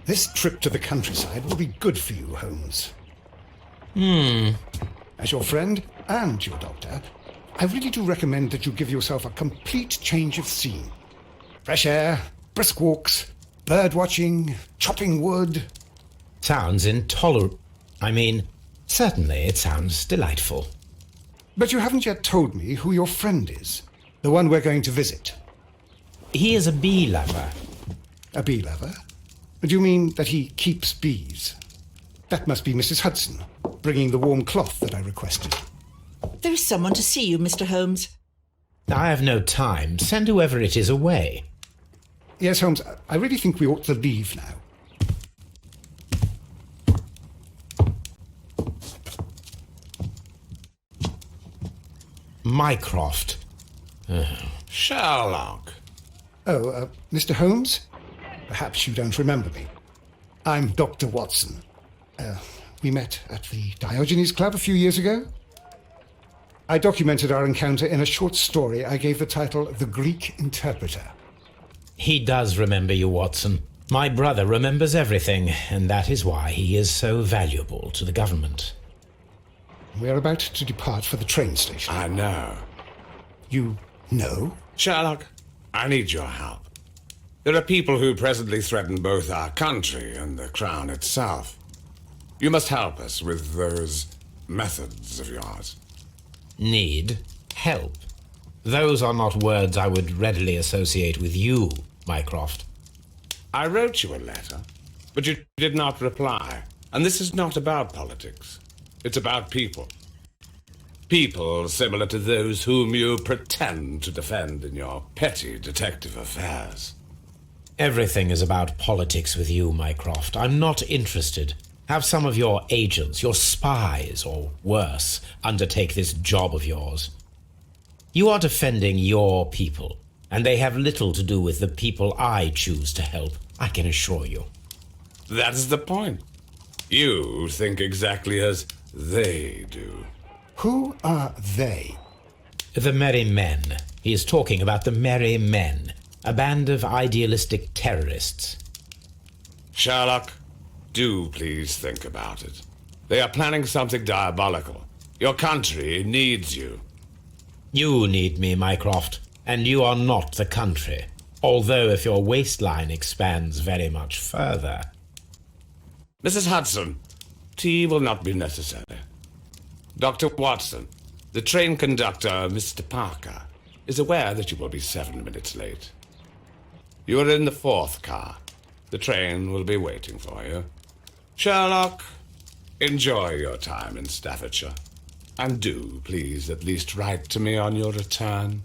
This trip to the countryside will be good for you, Holmes. As your friend and your doctor, I really do recommend that you give yourself a complete change of scene. Fresh air, brisk walks, bird watching, chopping wood. Sounds intolerable. Certainly it sounds delightful. But you haven't yet told me who your friend is, the one we're going to visit. He is a bee lover. A bee lover? Do you mean that he keeps bees? That must be Mrs. Hudson, bringing the warm cloth that I requested. There is someone to see you, Mr. Holmes. I have no time. Send whoever it is away. Yes, Holmes, I really think we ought to leave now. Mycroft. Sherlock. Oh, Mr. Holmes? Perhaps you don't remember me. I'm Dr. Watson. We met at the Diogenes Club a few years ago. I documented our encounter in a short story I gave the title The Greek Interpreter. He does remember you, Watson. My brother remembers everything, and that is why he is so valuable to the government. We're about to depart for the train station. I know. You know? Sherlock, I need your help. There are people who presently threaten both our country and the crown itself. You must help us with those methods of yours. Need help. Those are not words I would readily associate with you, Mycroft. I wrote you a letter, but you did not reply. And this is not about politics. It's about people. People similar to those whom you pretend to defend in your petty detective affairs. Everything is about politics with you, Mycroft. I'm not interested. Have some of your agents, your spies, or worse, undertake this job of yours. You are defending your people, and they have little to do with the people I choose to help, I can assure you. That is the point. You think exactly as they do. Who are they? The Merry Men. He is talking about the Merry Men, a band of idealistic terrorists. Sherlock, do please think about it. They are planning something diabolical. Your country needs you. You need me, Mycroft, and you are not the country, although if your waistline expands very much further. Mrs. Hudson, tea will not be necessary. Dr. Watson, the train conductor, Mr. Parker, is aware that you will be 7 minutes late. You are in the 4th car. The train will be waiting for you. Sherlock, enjoy your time in Staffordshire. And do, please, at least write to me on your return.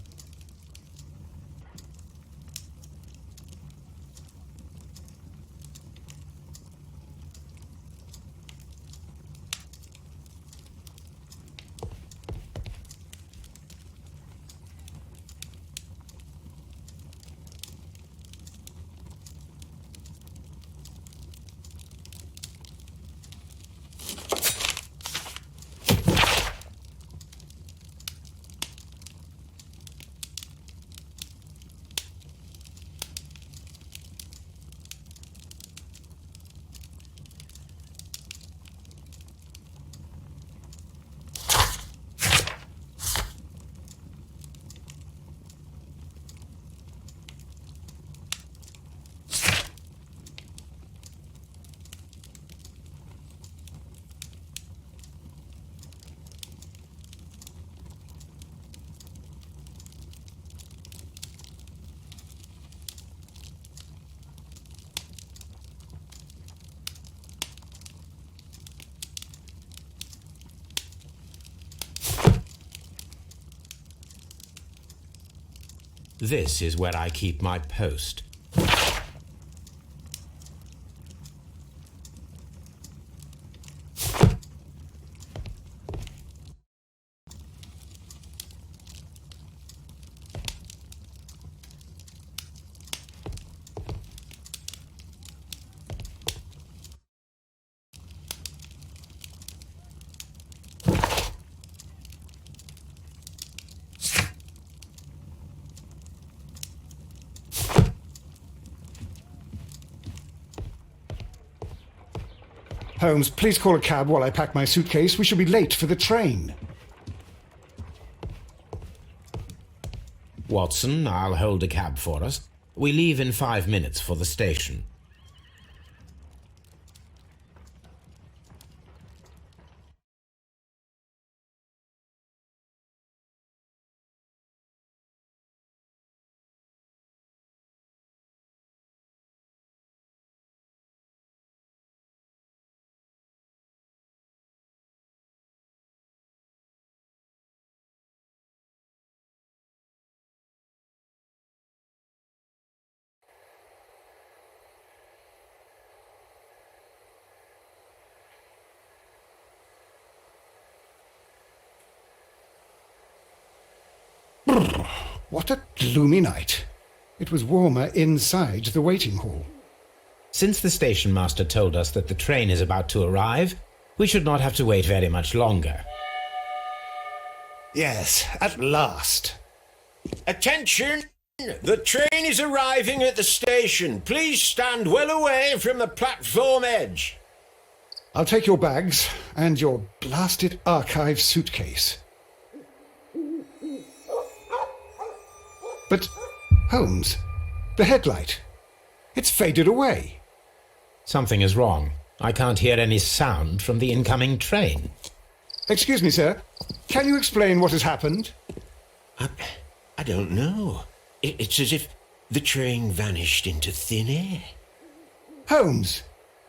This is where I keep my post. Holmes, please call a cab while I pack my suitcase. We shall be late for the train. Watson, I'll hold a cab for us. We leave in 5 minutes for the station. What a gloomy night. It was warmer inside the waiting hall. Since the station master told us that the train is about to arrive, we should not have to wait very much longer. Yes, at last. Attention! The train is arriving at the station. Please stand well away from the platform edge. I'll take your bags and your blasted archive suitcase. But, Holmes, the headlight, it's faded away. Something is wrong. I can't hear any sound from the incoming train. Excuse me, sir. Can you explain what has happened? I don't know. It's as if the train vanished into thin air. Holmes,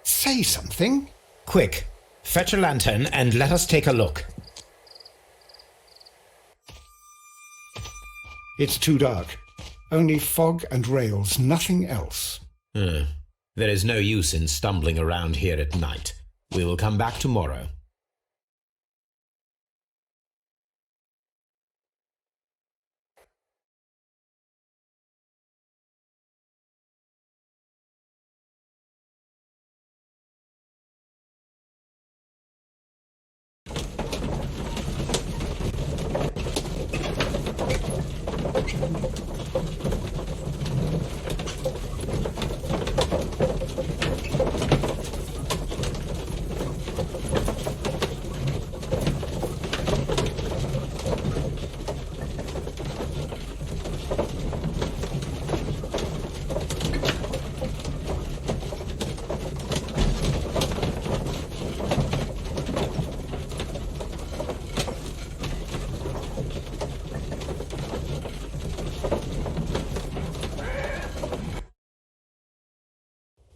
say something. Quick, fetch a lantern and let us take a look. It's too dark. Only fog and rails, nothing else. There is no use in stumbling around here at night. We will come back tomorrow.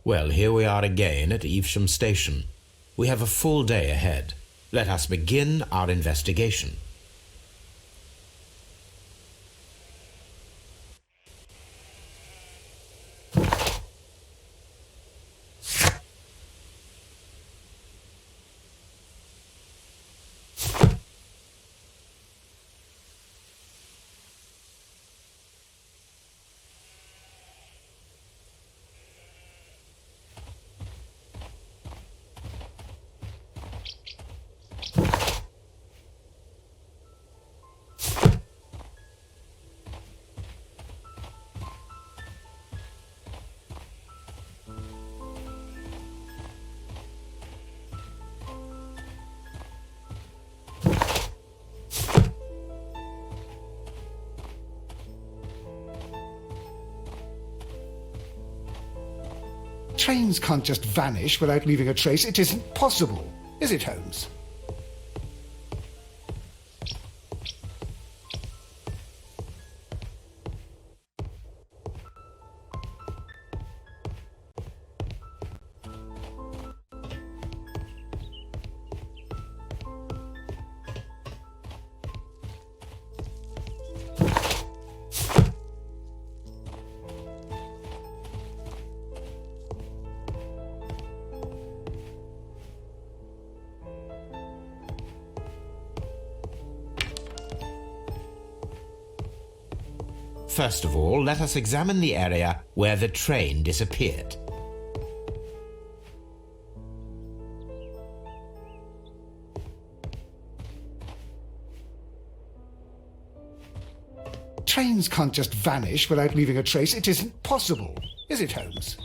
Well, here we are again at Evesham Station. We have a full day ahead. Let us begin our investigation. Trains can't just vanish without leaving a trace. It isn't possible, is it, Holmes? First of all, let us examine the area where the train disappeared. Trains can't just vanish without leaving a trace. It isn't possible, is it, Holmes?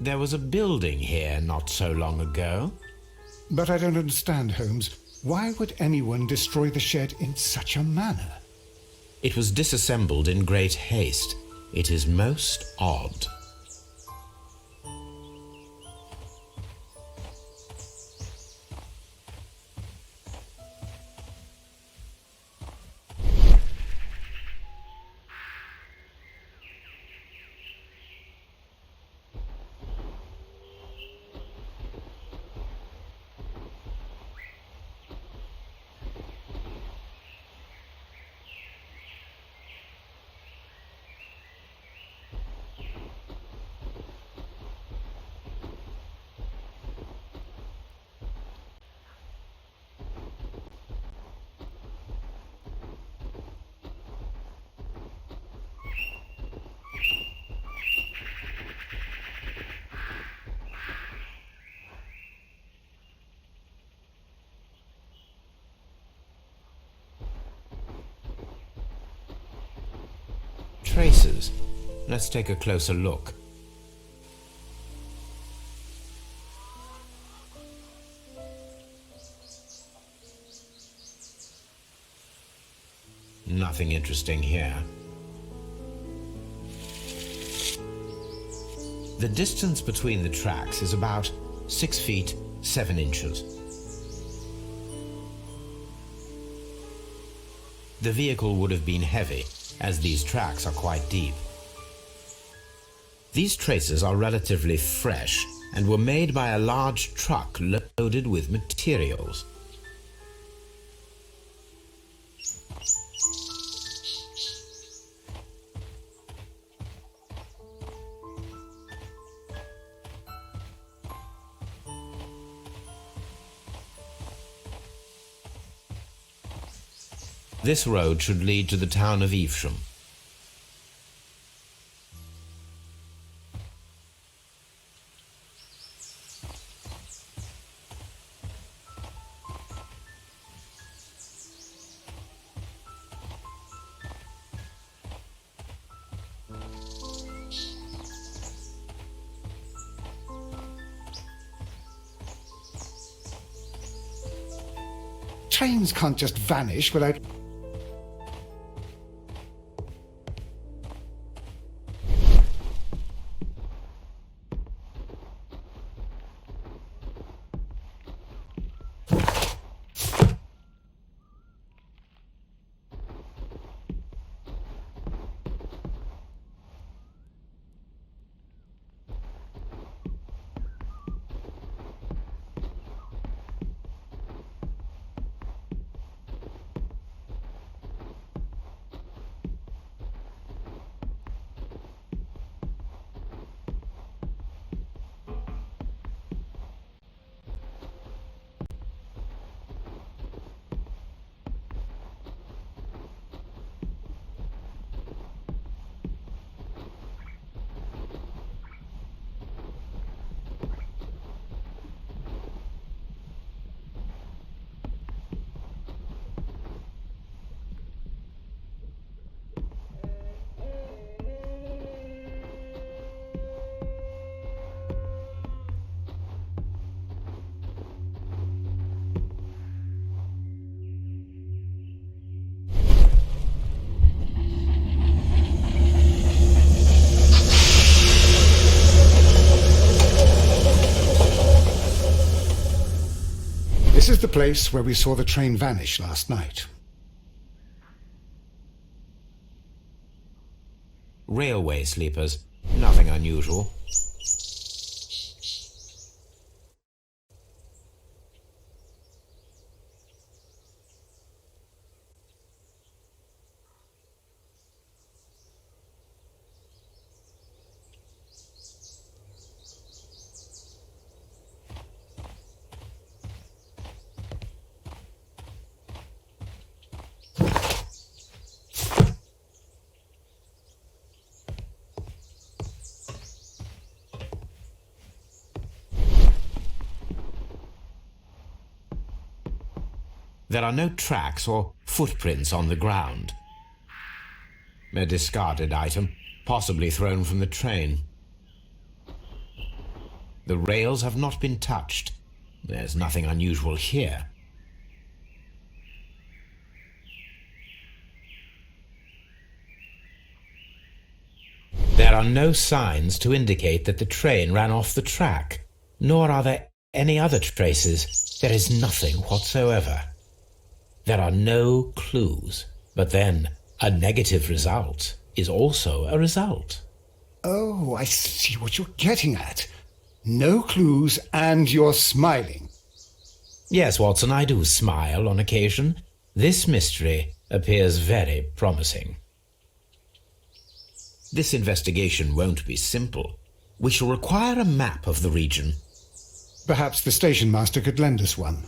There was a building here not so long ago. But I don't understand, Holmes. Why would anyone destroy the shed in such a manner? It was disassembled in great haste. It is most odd. Traces. Let's take a closer look. Nothing interesting here. The distance between the tracks is about 6 feet 7 inches. The vehicle would have been heavy, as these tracks are quite deep. These traces are relatively fresh and were made by a large truck loaded with materials. This road should lead to the town of Evesham. Trains can't just vanish without... This is the place where we saw the train vanish last night. Railway sleepers. Nothing unusual. There are no tracks or footprints on the ground. A discarded item, possibly thrown from the train. The rails have not been touched. There's nothing unusual here. There are no signs to indicate that the train ran off the track, nor are there any other traces. There is nothing whatsoever. There are no clues, but then a negative result is also a result. Oh, I see what you're getting at. No clues, and you're smiling. Yes, Watson, I do smile on occasion. This mystery appears very promising. This investigation won't be simple. We shall require a map of the region. Perhaps the station master could lend us one.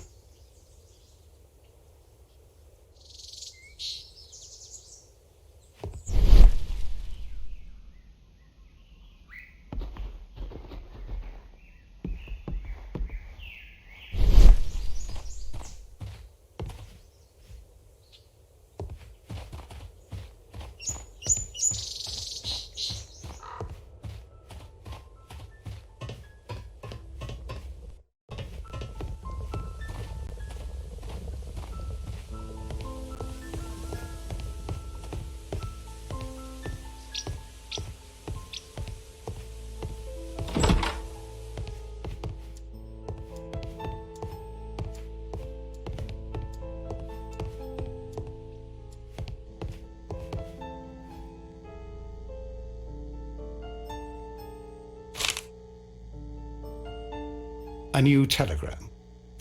A new telegram.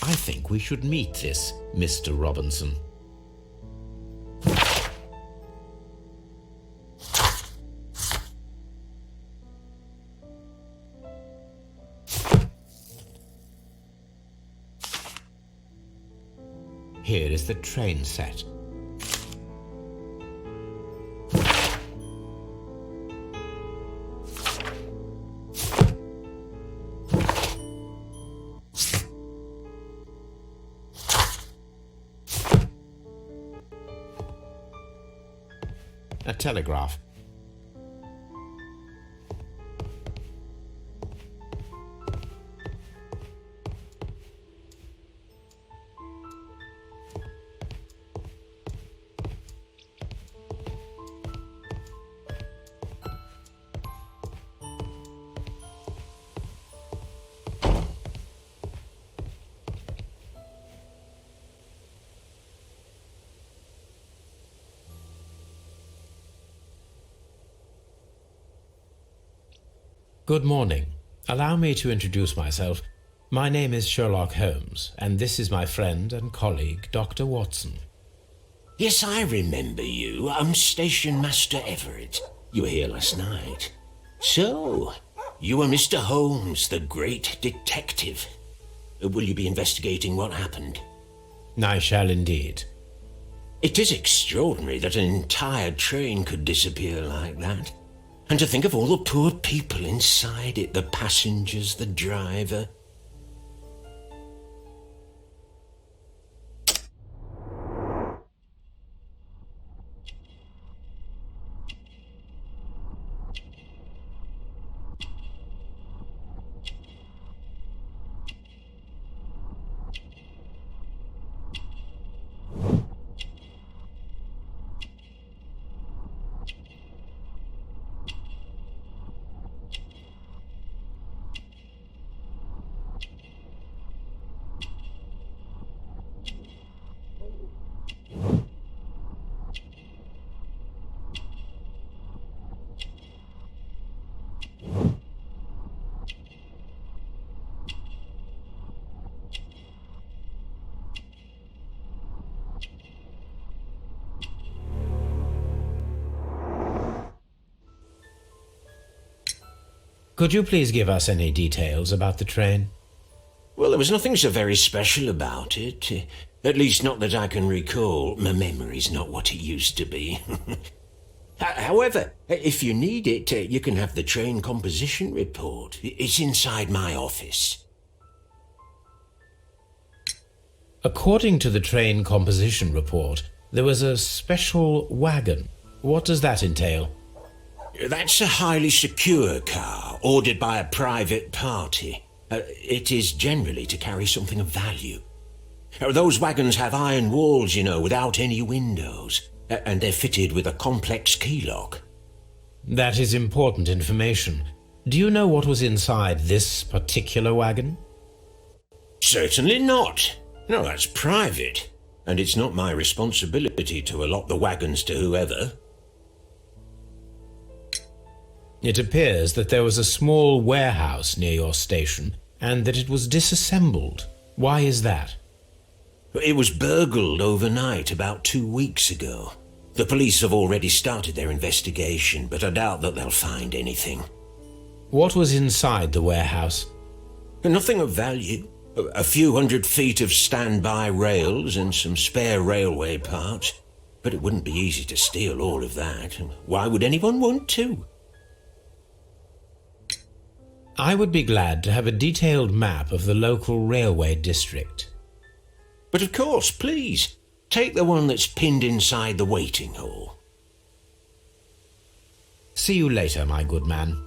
I think we should meet this Mr. Robinson. Here is the train set. A telegraph. Good morning. Allow me to introduce myself. My name is Sherlock Holmes, and this is my friend and colleague, Dr. Watson. Yes, I remember you. I'm Station Master Everett. You were here last night. So, you are Mr. Holmes, the great detective. Will you be investigating what happened? I shall indeed. It is extraordinary that an entire train could disappear like that. And to think of all the poor people inside it, the passengers, the driver. Could you please give us any details about the train? Well, there was nothing so very special about it. At least not that I can recall. My memory's not what it used to be. However, if you need it, you can have the train composition report. It's inside my office. According to the train composition report, there was a special wagon. What does that entail? That's a highly secure car, ordered by a private party. It is generally to carry something of value. Those wagons have iron walls, you know, without any windows, and they're fitted with a complex key lock. That is important information. Do you know what was inside this particular wagon? Certainly not. No, that's private, and it's not my responsibility to allot the wagons to whoever. It appears that there was a small warehouse near your station and that it was disassembled. Why is that? It was burgled overnight about 2 weeks ago. The police have already started their investigation, but I doubt that they'll find anything. What was inside the warehouse? Nothing of value. A few 100 feet of standby rails and some spare railway parts. But it wouldn't be easy to steal all of that. Why would anyone want to? I would be glad to have a detailed map of the local railway district. But of course, please, take the one that's pinned inside the waiting hall. See you later, my good man.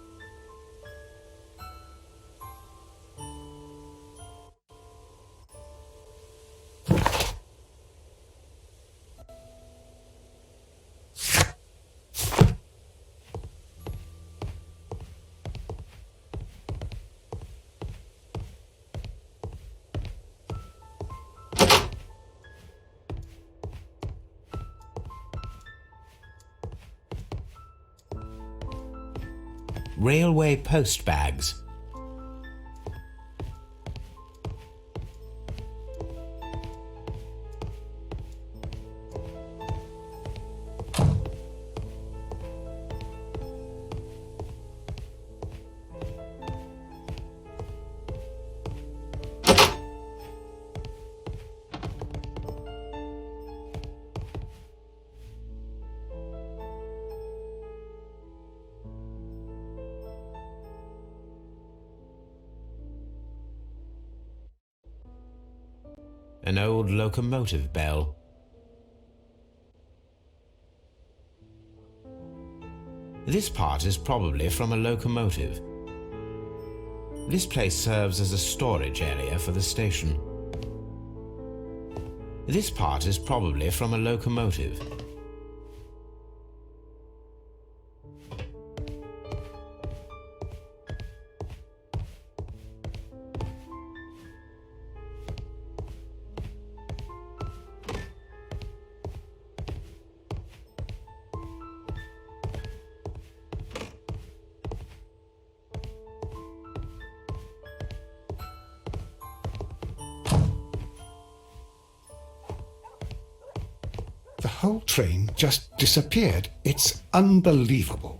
Railway post bags. An old locomotive bell. This part is probably from a locomotive. This place serves as a storage area for the station. This part is probably from a locomotive. The whole train just disappeared. It's unbelievable.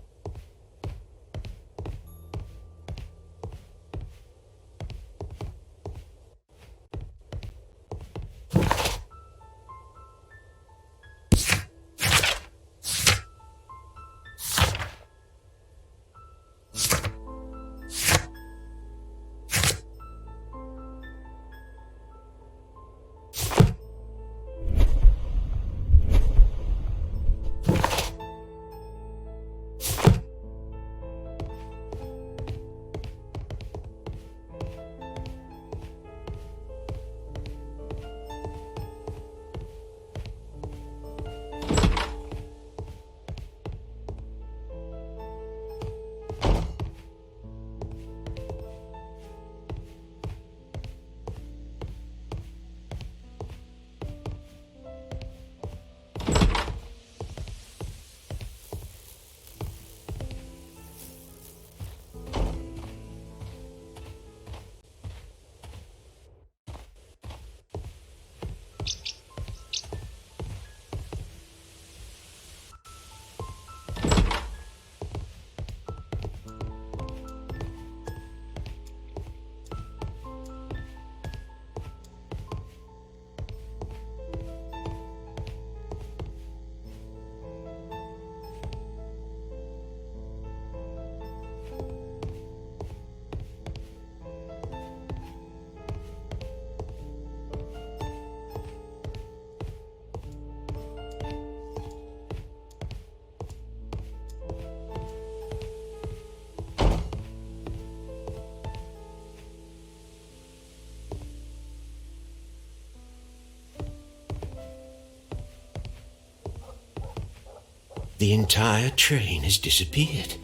The entire train has disappeared.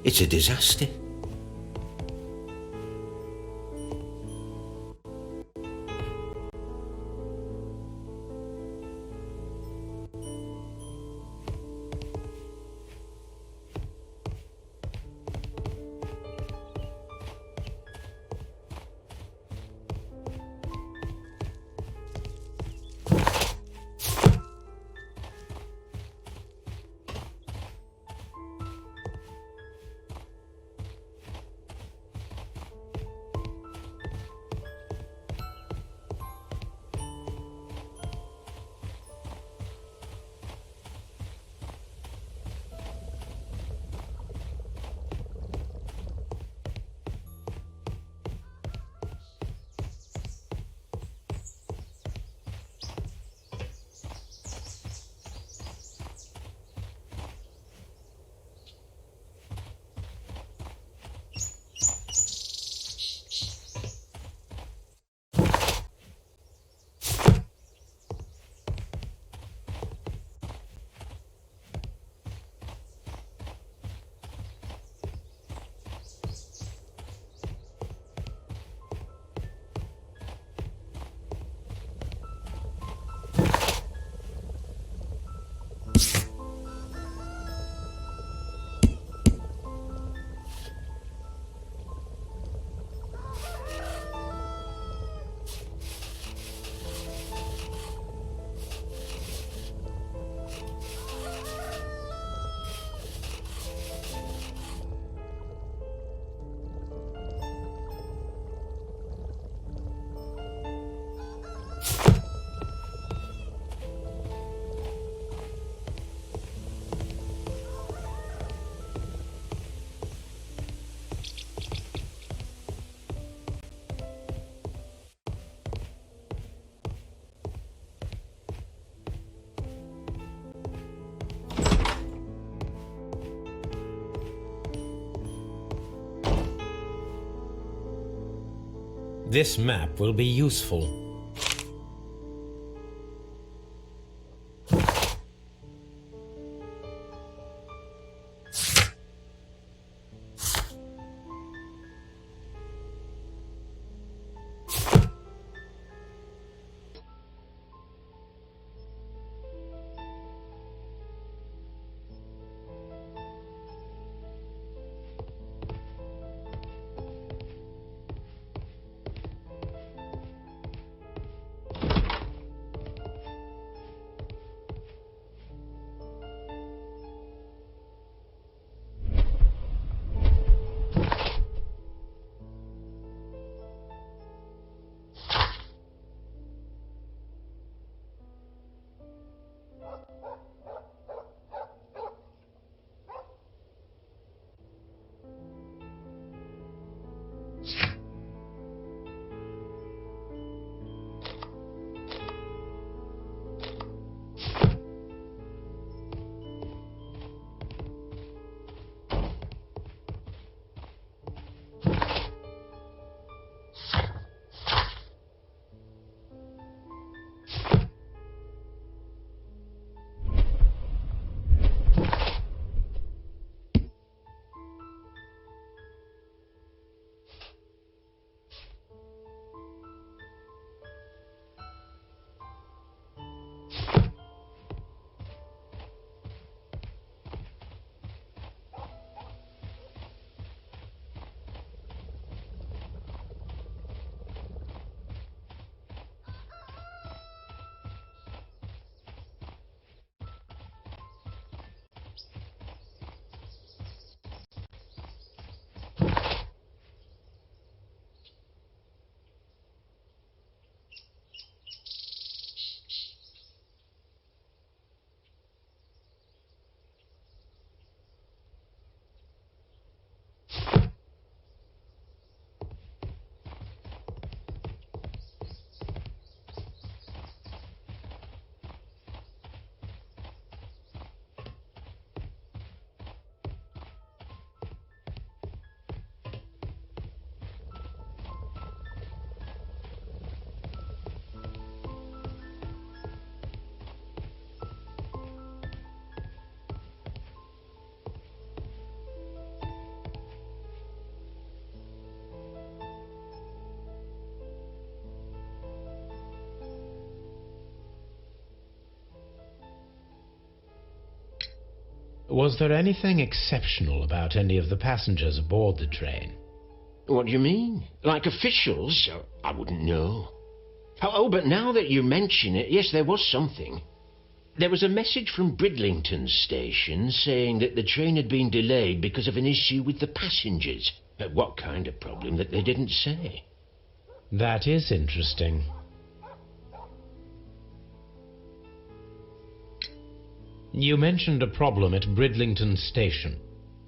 It's a disaster. This map will be useful. Was there anything exceptional about any of the passengers aboard the train? What do you mean? Like officials? I wouldn't know. But now that you mention it, yes, there was something. There was a message from Bridlington station saying that the train had been delayed because of an issue with the passengers. What kind of problem that they didn't say? That is interesting. You mentioned a problem at Bridlington station.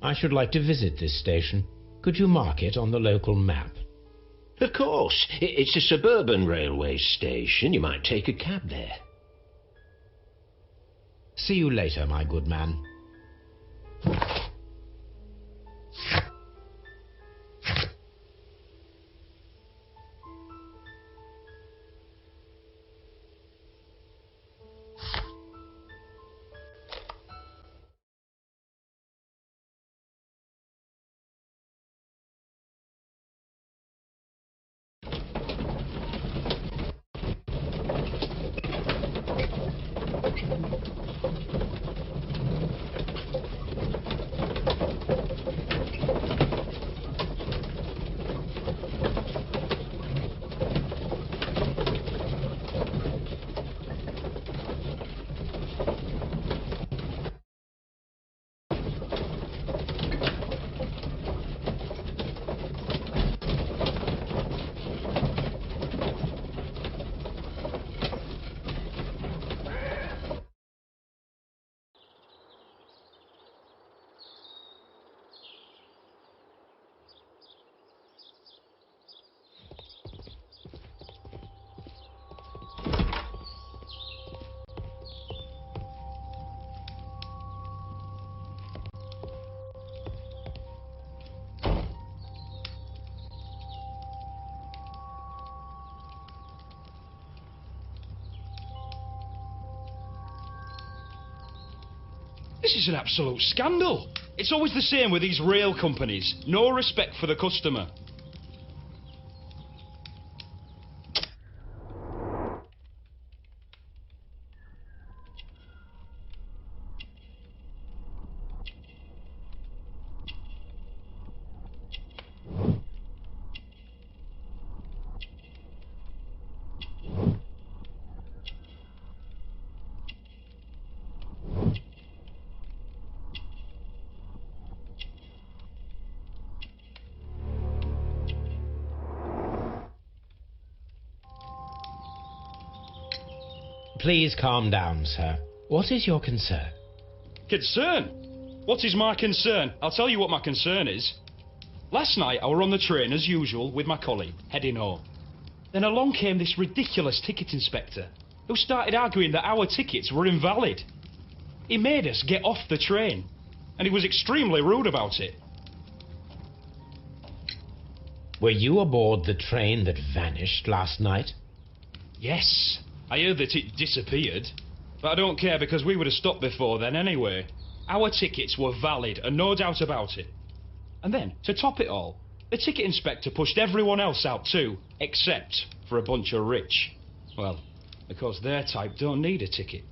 I should like to visit this station. Could you mark it on the local map? Of course. It's a suburban railway station. You might take a cab there. See you later, my good man. This is an absolute scandal. It's always the same with these rail companies. No respect for the customer. Please calm down, sir. What is your concern? Concern? What is my concern? I'll tell you what my concern is. Last night I were on the train as usual with my colleague, heading home. Then along came this ridiculous ticket inspector who started arguing that our tickets were invalid. He made us get off the train, and he was extremely rude about it. Were you aboard the train that vanished last night? Yes, I heard that it disappeared, but I don't care because we would have stopped before then anyway. Our tickets were valid and no doubt about it. And then, to top it all, the ticket inspector pushed everyone else out too, except for a bunch of rich. Well, because their type don't need a ticket.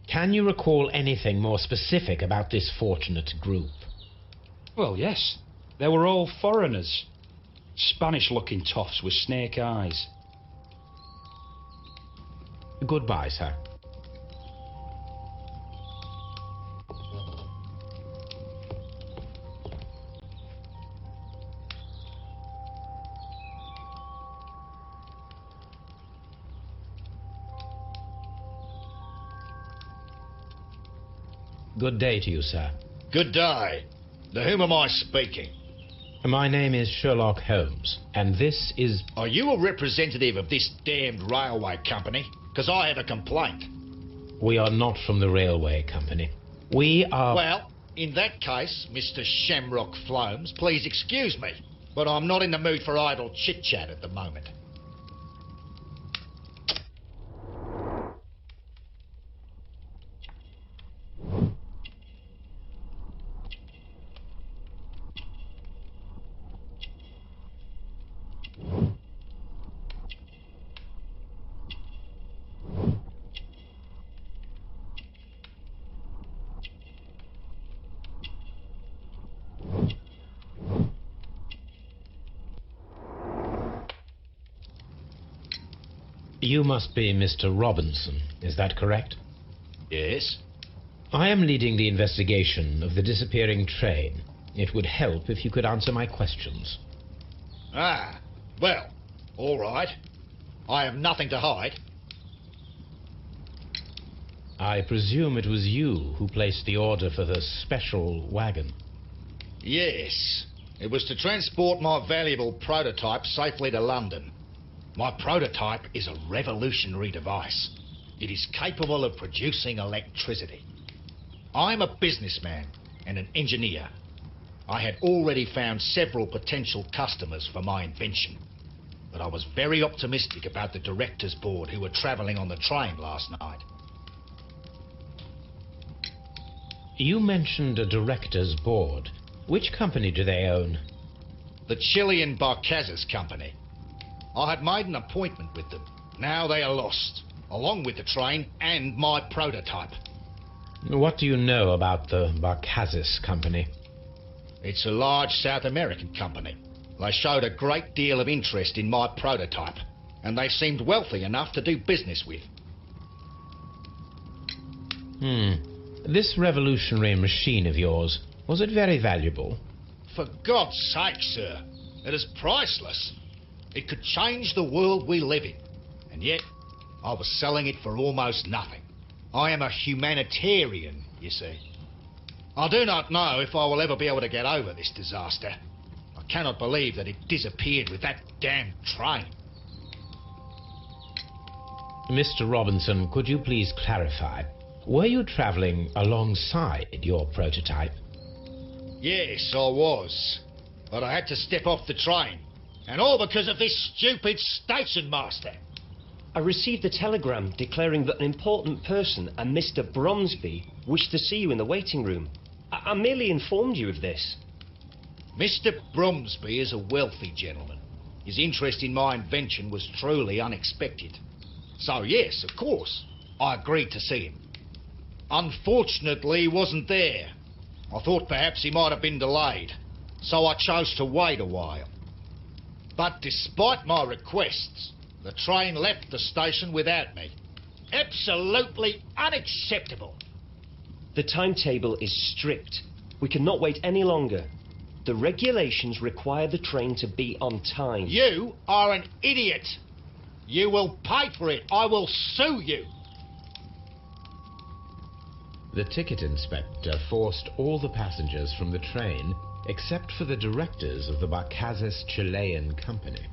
Can you recall anything more specific about this fortunate group? Well, yes. They were all foreigners. Spanish-looking toffs with snake eyes. Goodbye, sir. Good day to you, sir. Good day. To whom am I speaking? My name is Sherlock Holmes, and this is... Are you a representative of this damned railway company? Because I have a complaint. We are not from the railway company. We are... Well, in that case, Mr. Shamrock Flomes, please excuse me, but I'm not in the mood for idle chit-chat at the moment. You must be Mr. Robinson, is that correct? Yes? I am leading the investigation of the disappearing train. It would help if you could answer my questions. Ah, well, all right. I have nothing to hide. I presume it was you who placed the order for the special wagon. Yes. It was to transport my valuable prototype safely to London. My prototype is a revolutionary device. It is capable of producing electricity. I'm a businessman and an engineer. I had already found several potential customers for my invention, but I was very optimistic about the directors' board who were travelling on the train last night. You mentioned a director's board. Which company do they own? The Chilean Barcazes Company. I had made an appointment with them. Now they are lost, along with the train and my prototype. What do you know about the Barcazes Company? It's a large South American company. They showed a great deal of interest in my prototype, and they seemed wealthy enough to do business with. This revolutionary machine of yours, was it very valuable? For God's sake, sir, it is priceless. It could change the world we live in, and yet I was selling it for almost nothing. I am a humanitarian, you see. I do not know if I will ever be able to get over this disaster. I cannot believe that it disappeared with that damn train. Mr. Robinson, could you please clarify? Were you travelling alongside your prototype? Yes, I was. But I had to step off the train. And all because of this stupid station master. I received a telegram declaring that an important person, a Mr. Bromsby, wished to see you in the waiting room. I merely informed you of this. Mr. Bromsby is a wealthy gentleman. His interest in my invention was truly unexpected. So yes, of course, I agreed to see him. Unfortunately, he wasn't there. I thought perhaps he might have been delayed, so I chose to wait a while. But despite my requests, the train left the station without me. Absolutely unacceptable. The timetable is strict. We cannot wait any longer. The regulations require the train to be on time. You are an idiot. You will pay for it. I will sue you. The ticket inspector forced all the passengers from the train except for the directors of the Barcazes Chilean Company.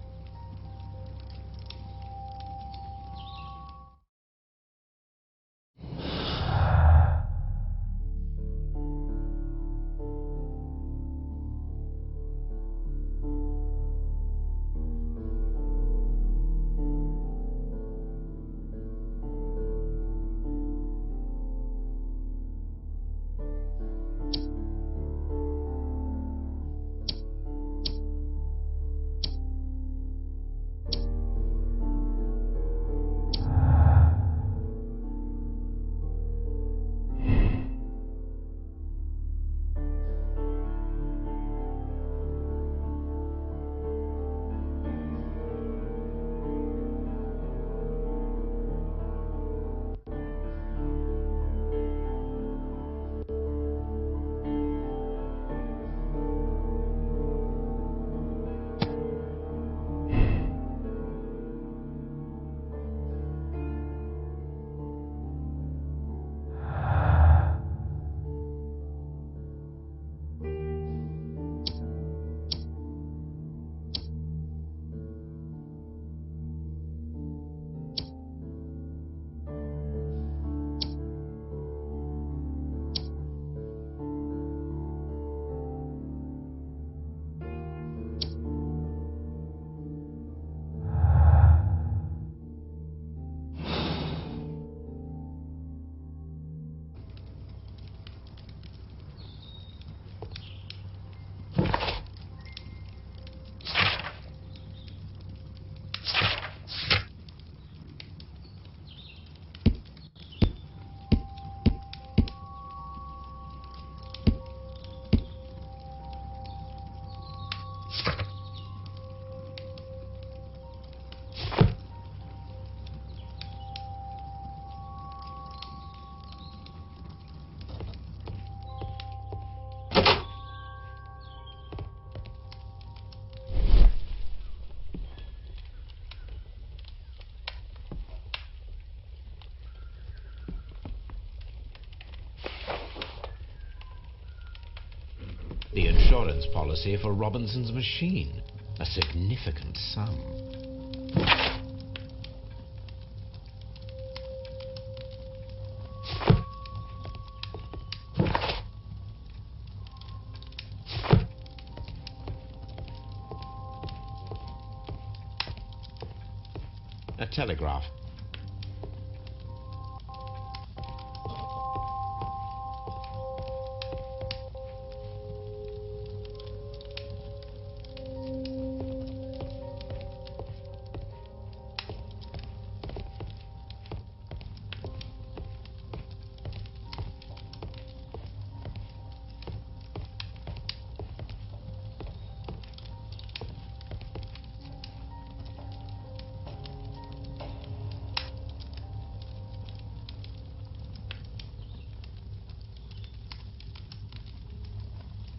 insurance policy for Robinson's machine. A significant sum. A telegraph.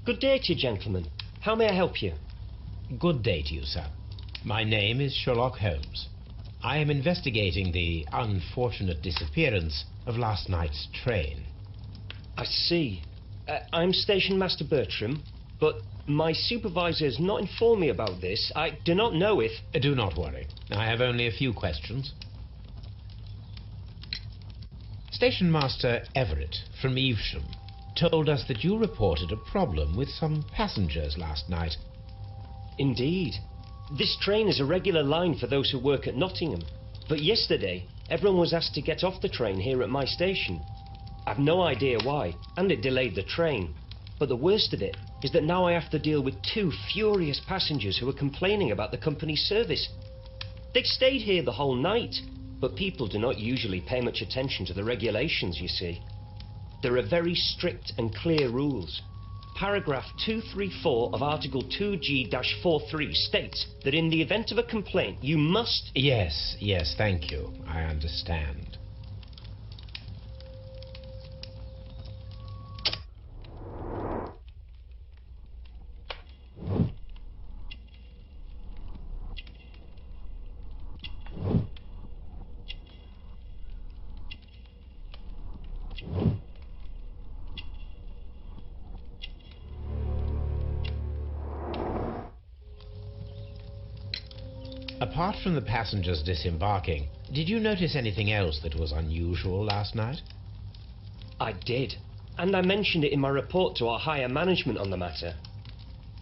Good day to you, gentlemen. How may I help you? Good day to you, sir. My name is Sherlock Holmes. I am investigating the unfortunate disappearance of last night's train. I see. I'm Station Master Bertram, but my supervisor has not informed me about this. I do not know if... Do not worry. I have only a few questions. Station Master Everett from Evesham told us that you reported a problem with some passengers last night. Indeed. This train is a regular line for those who work at Nottingham. But yesterday, everyone was asked to get off the train here at my station. I've no idea why, and it delayed the train. But the worst of it is that now I have to deal with 2 furious passengers who are complaining about the company's service. They stayed here the whole night, but people do not usually pay much attention to the regulations, you see. There are very strict and clear rules. Paragraph 234 of Article 2G-43 states that in the event of a complaint, you must... Yes, thank you. I understand. Apart from the passengers disembarking, did you notice anything else that was unusual last night? I did, and I mentioned it in my report to our higher management on the matter.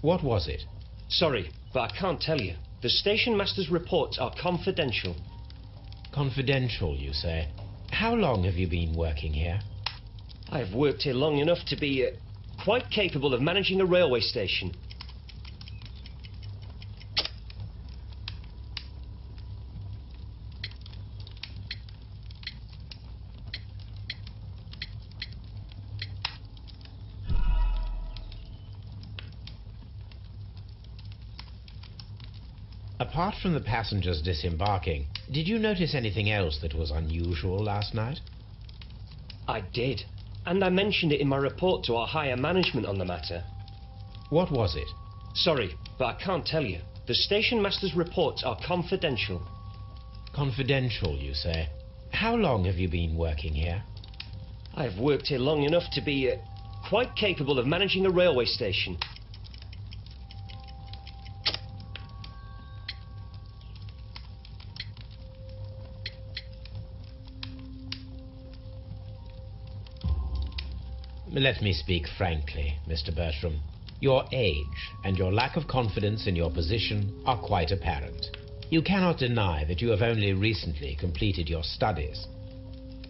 What was it? Sorry, but I can't tell you. The station master's reports are confidential. Confidential, you say? How long have you been working here? I have worked here long enough to be quite capable of managing a railway station. Apart from the passengers disembarking, did you notice anything else that was unusual last night? I did, and I mentioned it in my report to our higher management on the matter. What was it? Sorry, but I can't tell you. The station master's reports are confidential. Confidential, you say? How long have you been working here? I have worked here long enough to be quite capable of managing a railway station. Let me speak frankly, Mr. Bertram. Your age and your lack of confidence in your position are quite apparent. You cannot deny that you have only recently completed your studies.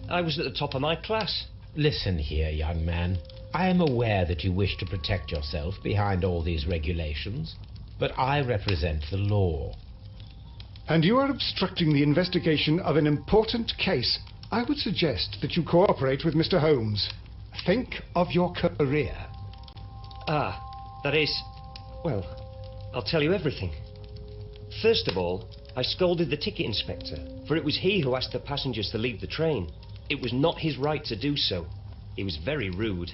I was at the top of my class. Listen here, young man. I am aware that you wish to protect yourself behind all these regulations, but I represent the law. And you are obstructing the investigation of an important case. I would suggest that you cooperate with Mr. Holmes. Think of your career. That is... Well, I'll tell you everything. First of all, I scolded the ticket inspector, for it was he who asked the passengers to leave the train. It was not his right to do so. He was very rude.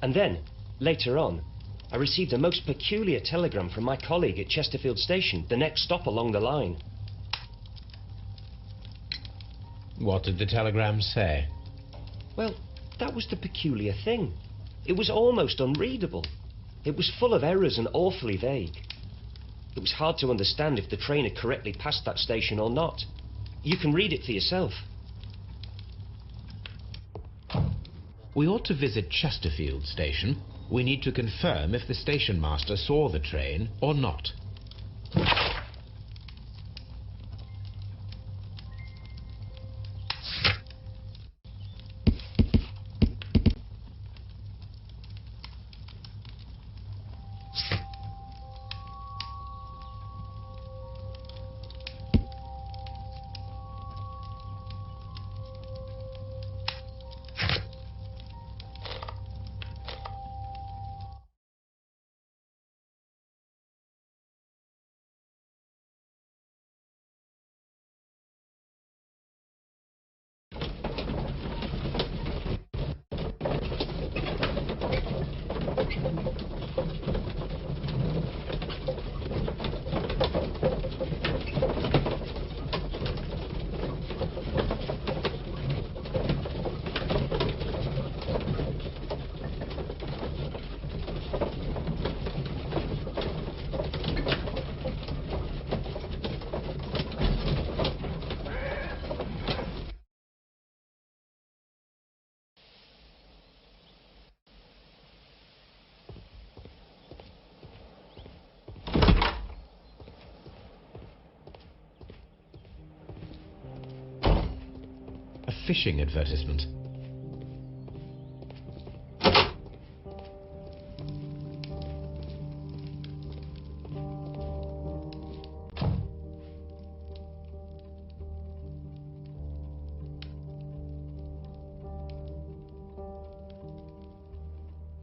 And then, later on, I received a most peculiar telegram from my colleague at Chesterfield Station, the next stop along the line. What did the telegram say? Well, that was the peculiar thing. It was almost unreadable. It was full of errors and awfully vague. It was hard to understand if the train had correctly passed that station or not. You can read it for yourself. We ought to visit Chesterfield Station. We need to confirm if the station master saw the train or not. Fishing advertisement.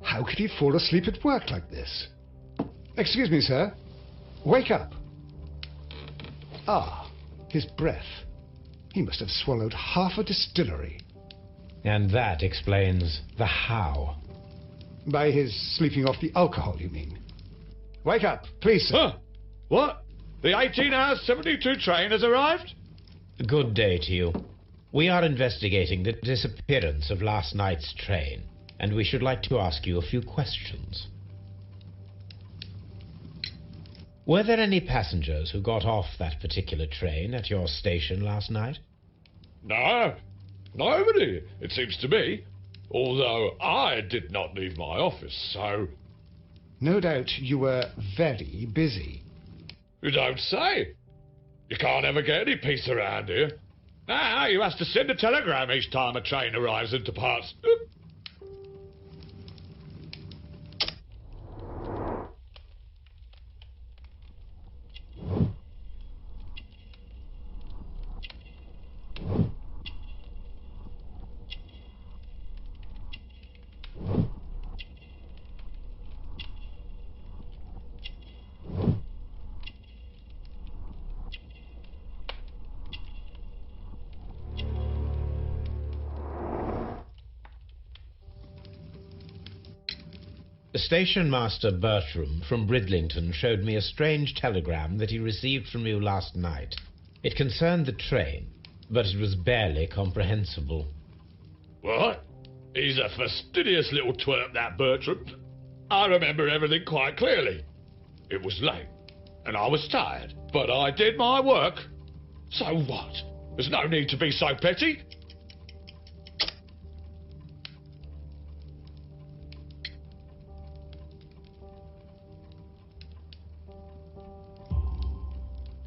How could he fall asleep at work like this? Excuse me, sir. Wake up. Ah, his breath. He must have swallowed half a distillery. And that explains the how. By his sleeping off the alcohol, you mean? Wake up, please, sir. Huh? What? The 18 hours 72 train has arrived? Good day to you. We are investigating the disappearance of last night's train, and we should like to ask you a few questions. Were there any passengers who got off that particular train at your station last night? No, nobody, it seems to me. Although I did not leave my office, so... No doubt you were very busy. You don't say. You can't ever get any peace around here. Now you have to send a telegram each time a train arrives and departs. Station Master Bertram from Bridlington showed me a strange telegram that he received from you last night. It concerned the train, but it was barely comprehensible. What? He's a fastidious little twerp, that Bertram. I remember everything quite clearly. It was late, and I was tired, but I did my work. So what? There's no need to be so petty.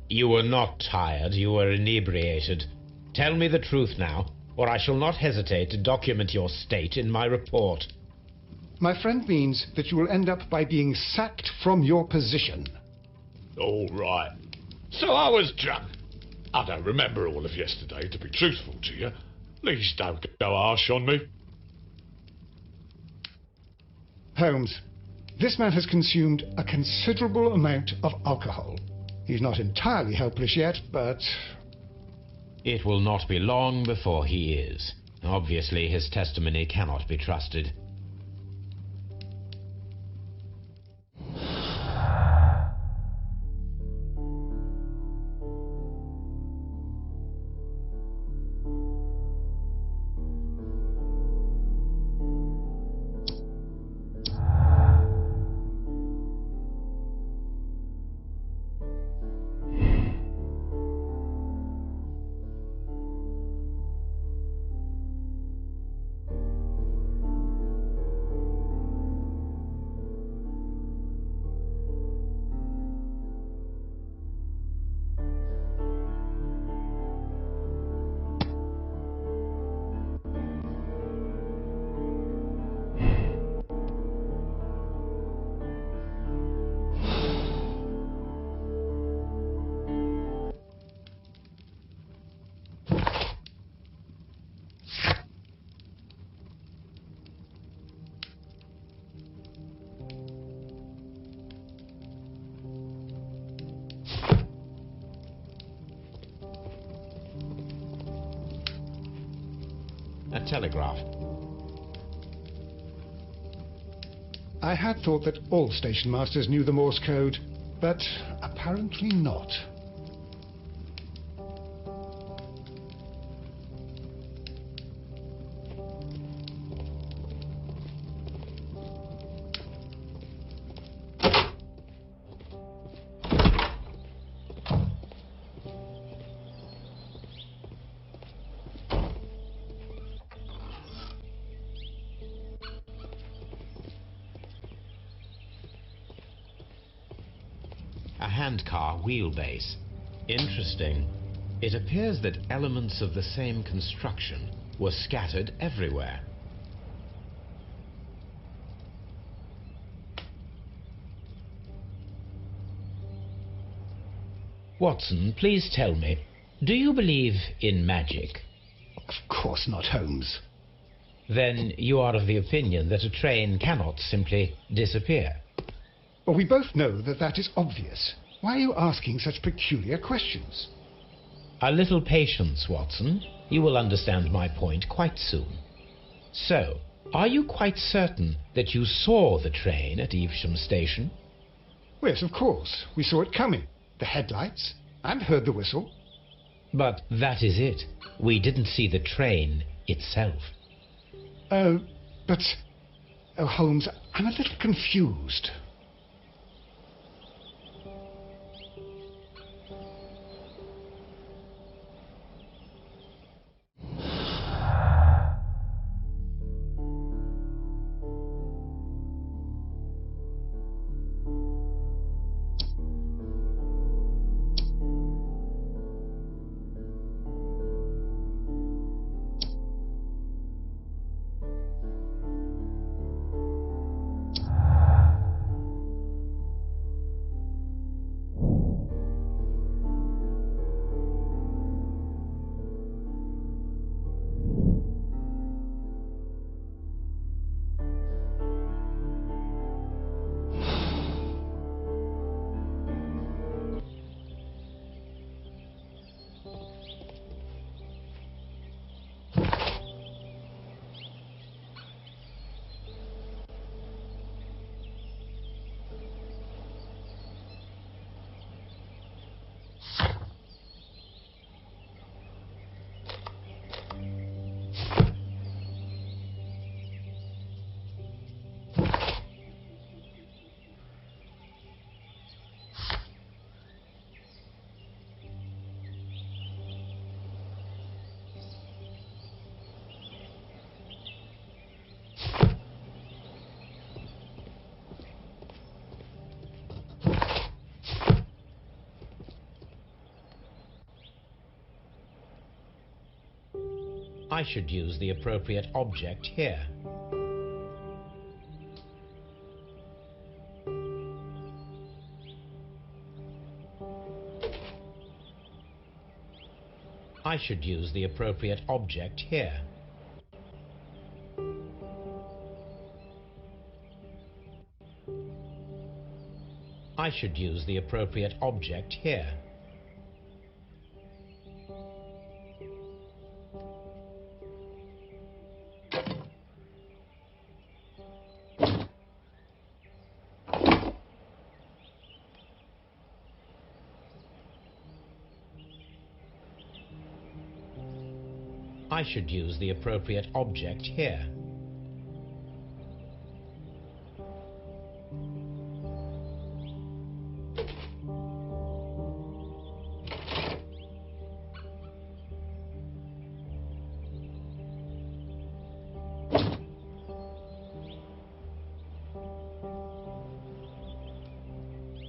You were not tired, you were inebriated. Tell me the truth now, or I shall not hesitate to document your state in my report. My friend means that you will end up by being sacked from your position. All right. So I was drunk. I don't remember all of yesterday, to be truthful to you. Please don't go harsh on me. Holmes, this man has consumed a considerable amount of alcohol. He's not entirely helpless yet, but... It will not be long before he is. Obviously, his testimony cannot be trusted. that telegraph? I had thought that all station masters knew the Morse code, but apparently not. A handcar wheelbase. Interesting. It appears that elements of the same construction were scattered everywhere. Watson, please tell me, do you believe in magic? Of course not, Holmes. Then you are of the opinion that a train cannot simply disappear. Well, we both know that that is obvious. Why are you asking such peculiar questions? A little patience, Watson. You will understand my point quite soon. So, are you quite certain that you saw the train at Evesham Station? Yes, of course. We saw it coming. The headlights, and heard the whistle. But that is it. We didn't see the train itself. Oh, Holmes, I'm a little confused. I should use the appropriate object here. I should use the appropriate object here. I should use the appropriate object here. I should use the appropriate object here.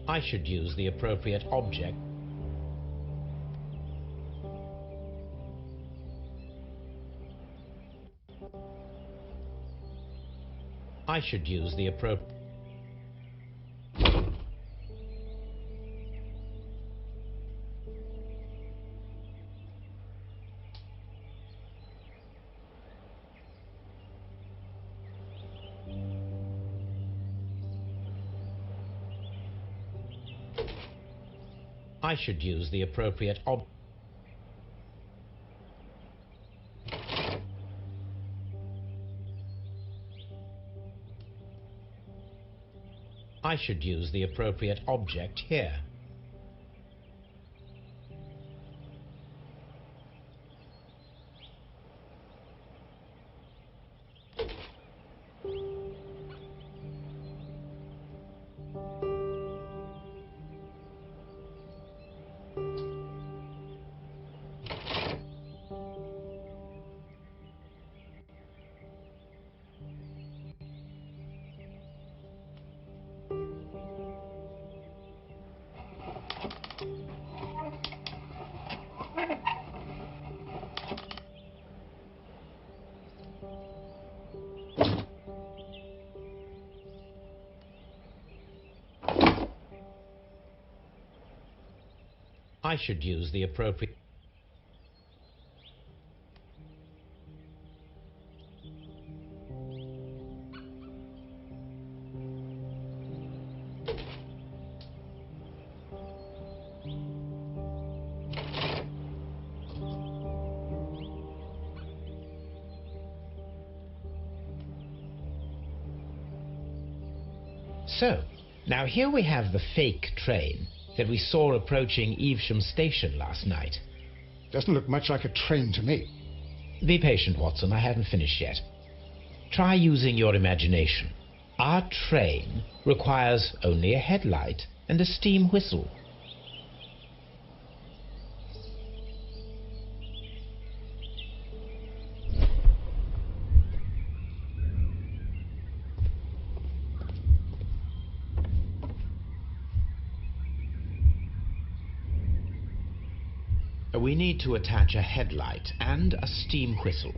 I should use the appropriate object. I should use the appropriate. I should use the appropriate I should use the appropriate object here. I should use the appropriate... So, now here we have the fake train that we saw approaching Evesham Station last night. Doesn't look much like a train to me. Be patient, Watson, I haven't finished yet. Try using your imagination. Our train requires only a headlight and a steam whistle. We need to attach a headlight and a steam whistle.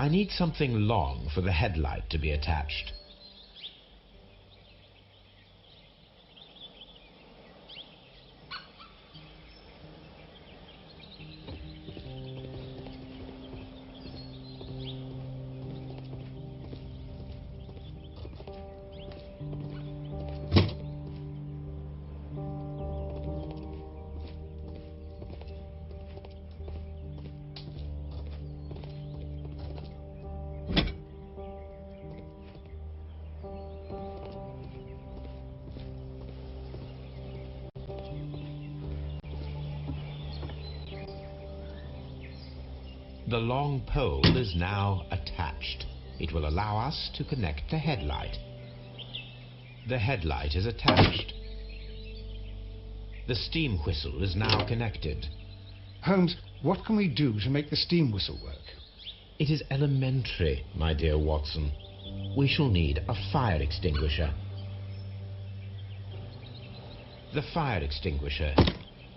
I need something long for the headlight to be attached. The long pole is now attached. It will allow us to connect the headlight. The headlight is attached. The steam whistle is now connected. Holmes, what can we do to make the steam whistle work? It is elementary, my dear Watson. We shall need a fire extinguisher. The fire extinguisher.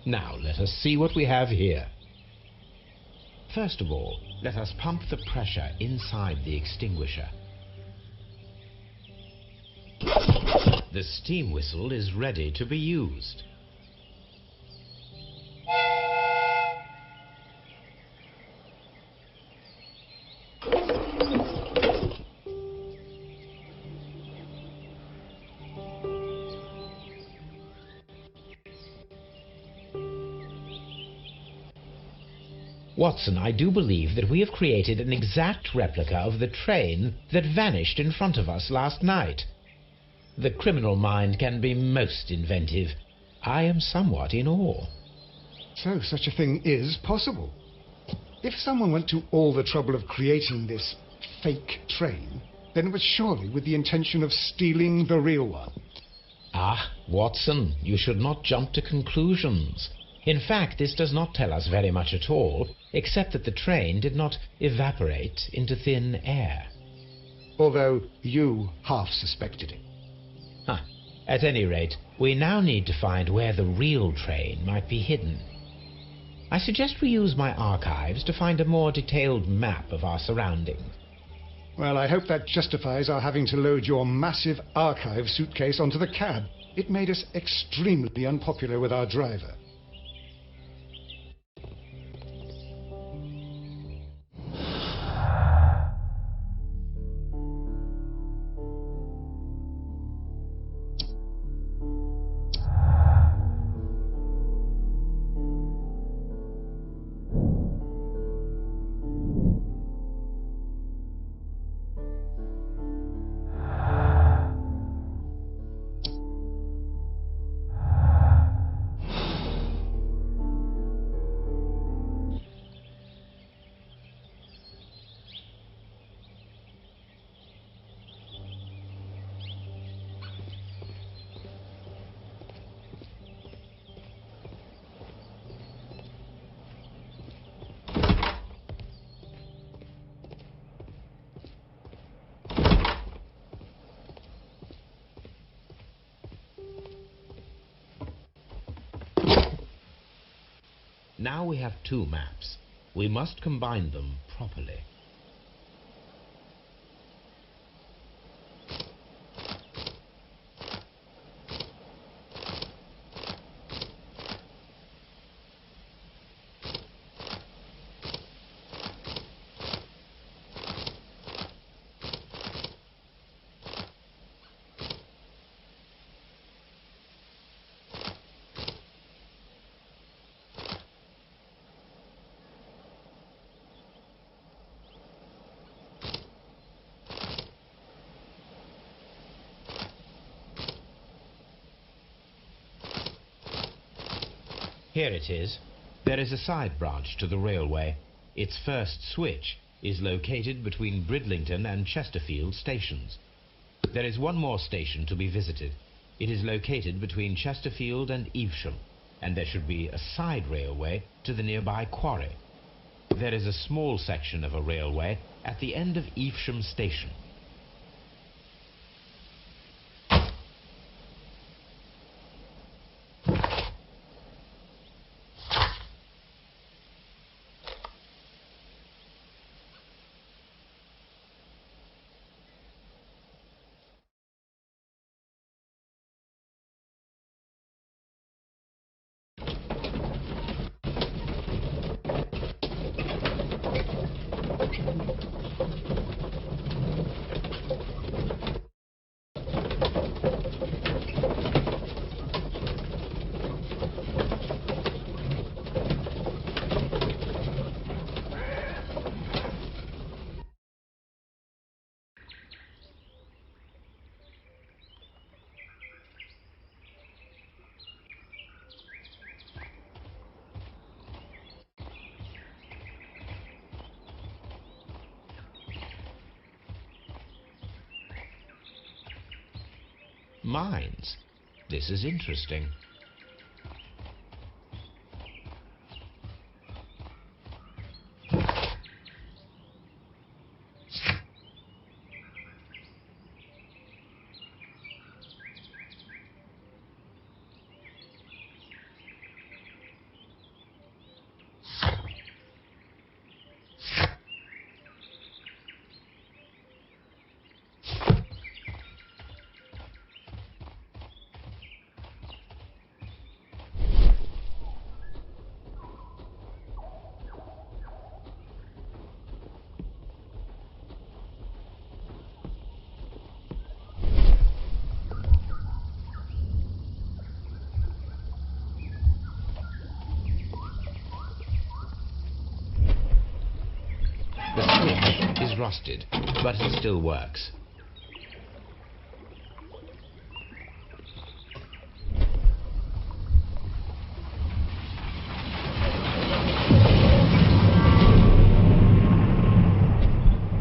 Now let us see what we have here. First of all, let us pump the pressure inside the extinguisher. The steam whistle is ready to be used. Watson, I do believe that we have created an exact replica of the train that vanished in front of us last night. The criminal mind can be most inventive. I am somewhat in awe. So such a thing is possible. If someone went to all the trouble of creating this fake train, then it was surely with the intention of stealing the real one. Ah, Watson, you should not jump to conclusions. In fact, this does not tell us very much at all, except that the train did not evaporate into thin air. Although you half suspected it. Huh. At any rate, we now need to find where the real train might be hidden. I suggest we use my archives to find a more detailed map of our surroundings. Well, I hope that justifies our having to load your massive archive suitcase onto the cab. It made us extremely unpopular with our driver. Now we have two maps. We must combine them properly. Here it is. There is a side branch to the railway. Its first switch is located between Bridlington and Chesterfield stations. There is one more station to be visited. It is located between Chesterfield and Evesham, and there should be a side railway to the nearby quarry. There is a small section of a railway at the end of Evesham station. Mines. This is interesting. The switch is rusted, but it still works.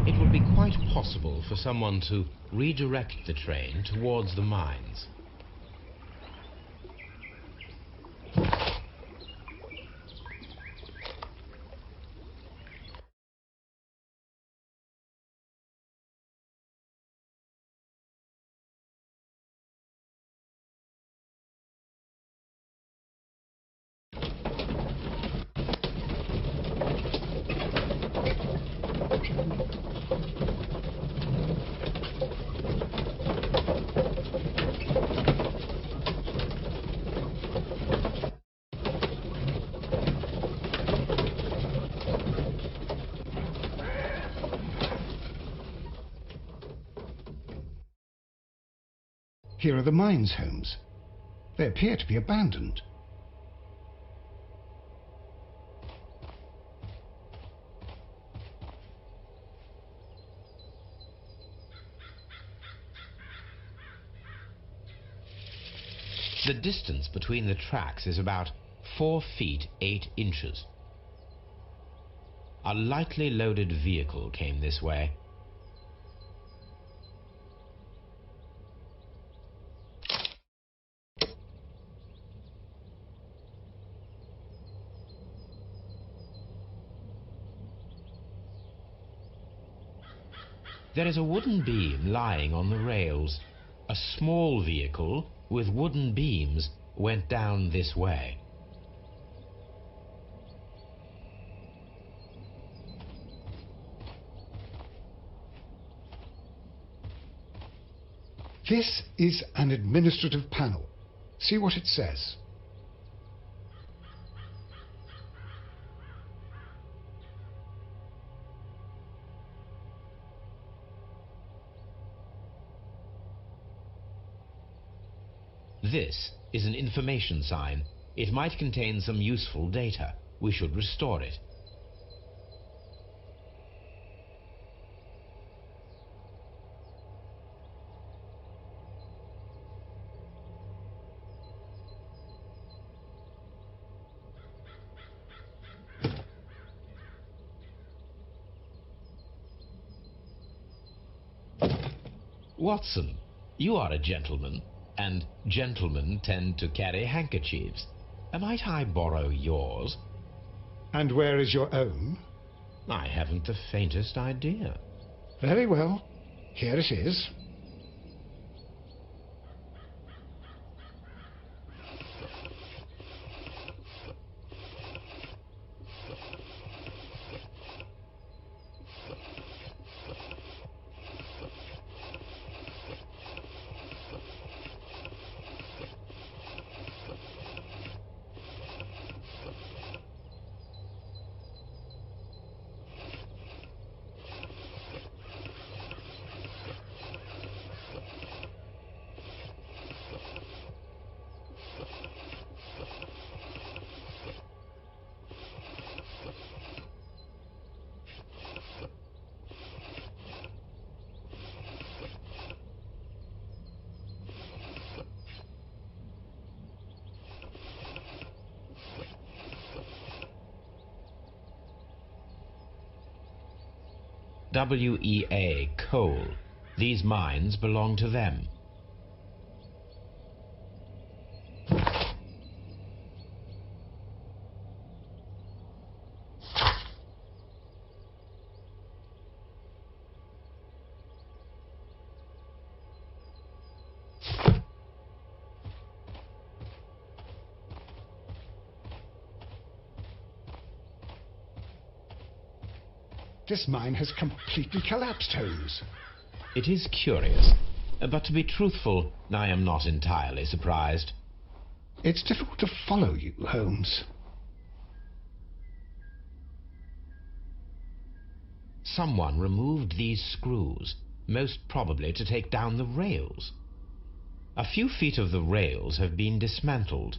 It would be quite possible for someone to redirect the train towards the mines. Here are the mines, Holmes. They appear to be abandoned. The distance between the tracks is about 4 feet 8 inches. A lightly loaded vehicle came this way. There is a wooden beam lying on the rails. A small vehicle with wooden beams went down this way. This is an administrative panel. See what it says. This is an information sign. It might contain some useful data. We should restore it. Watson, you are a gentleman, and gentlemen tend to carry handkerchiefs. Might I borrow yours? And where is your own? I haven't the faintest idea. Very well. Here it is. WEA, coal. These mines belong to them. This mine has completely collapsed, Holmes. It is curious, but to be truthful, I am not entirely surprised. It's difficult to follow you, Holmes. Someone removed these screws, most probably to take down the rails. A few feet of the rails have been dismantled.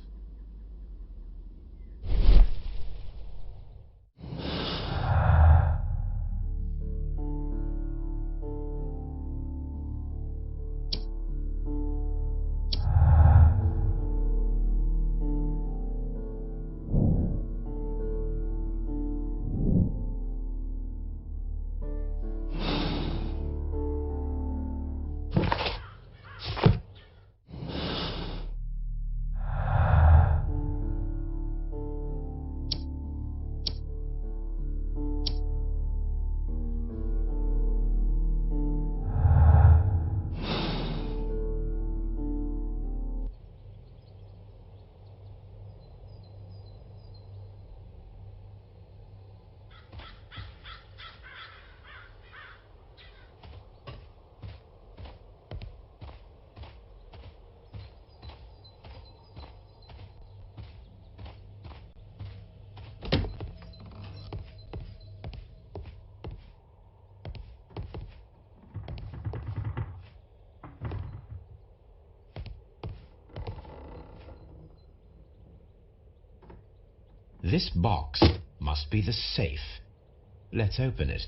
This box must be the safe. Let's open it.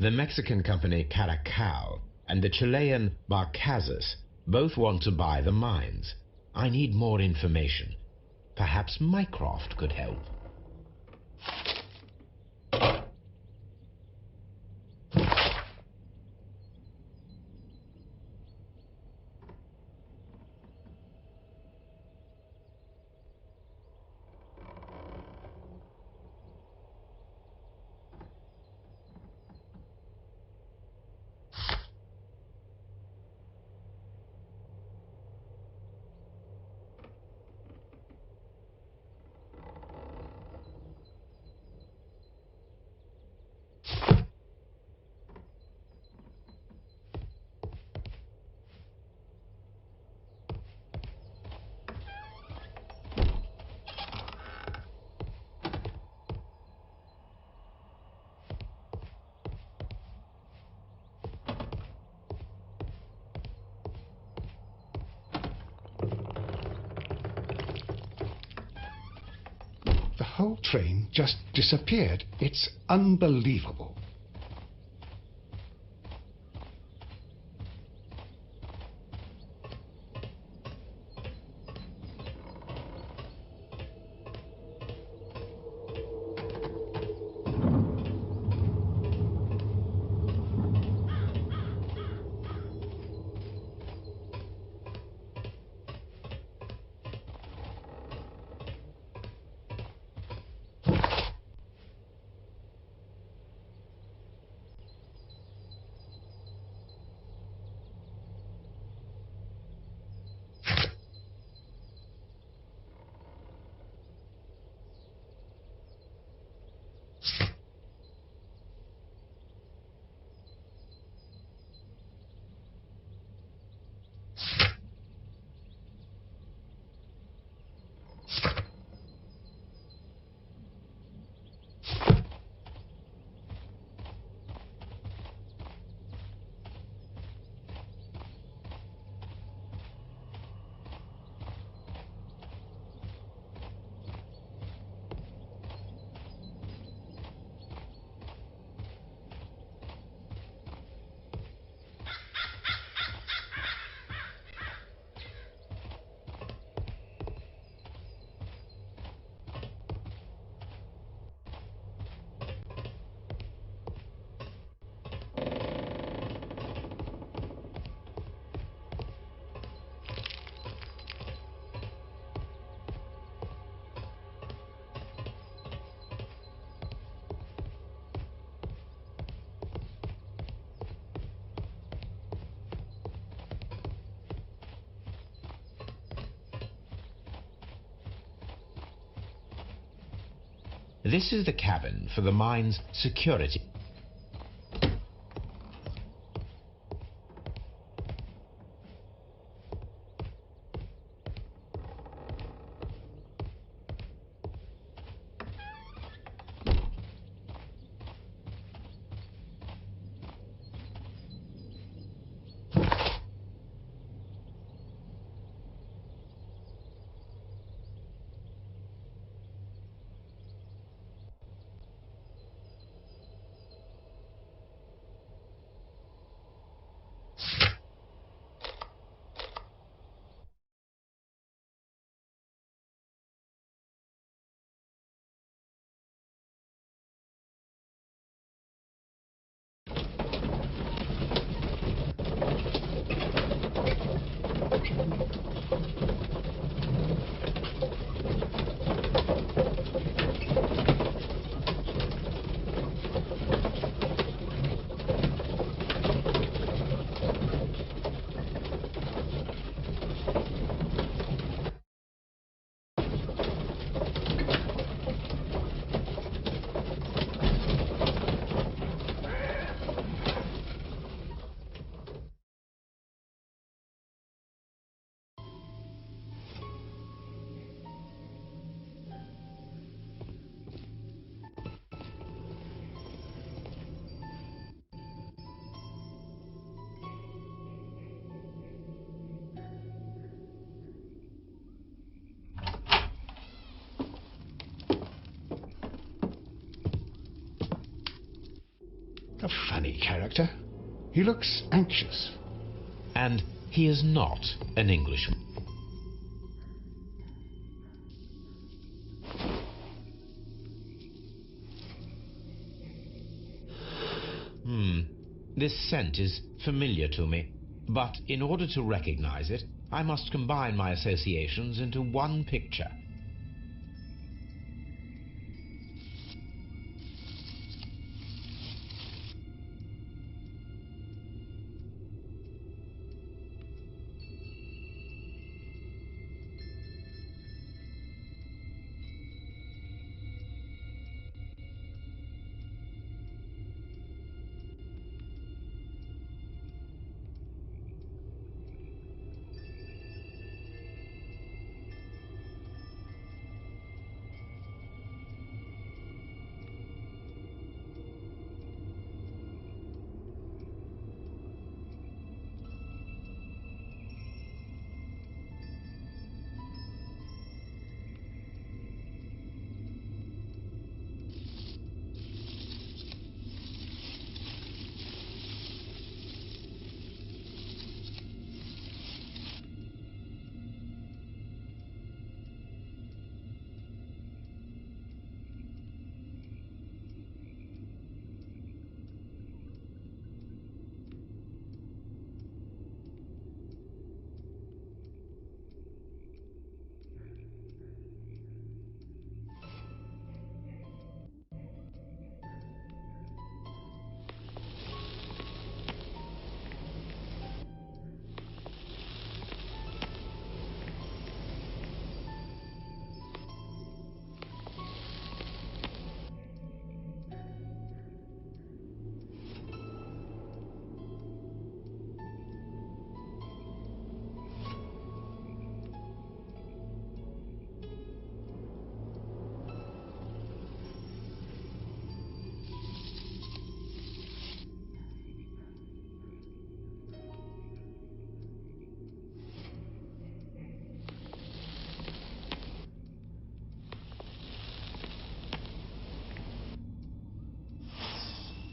The Mexican company Caracal and the Chilean Barcazas both want to buy the mines. I need more information. Perhaps Mycroft could help. The whole train just disappeared. It's unbelievable. This is the cabin for the mine's security. A funny character. He looks anxious. And he is not an Englishman. This scent is familiar to me, but in order to recognize it, I must combine my associations into one picture.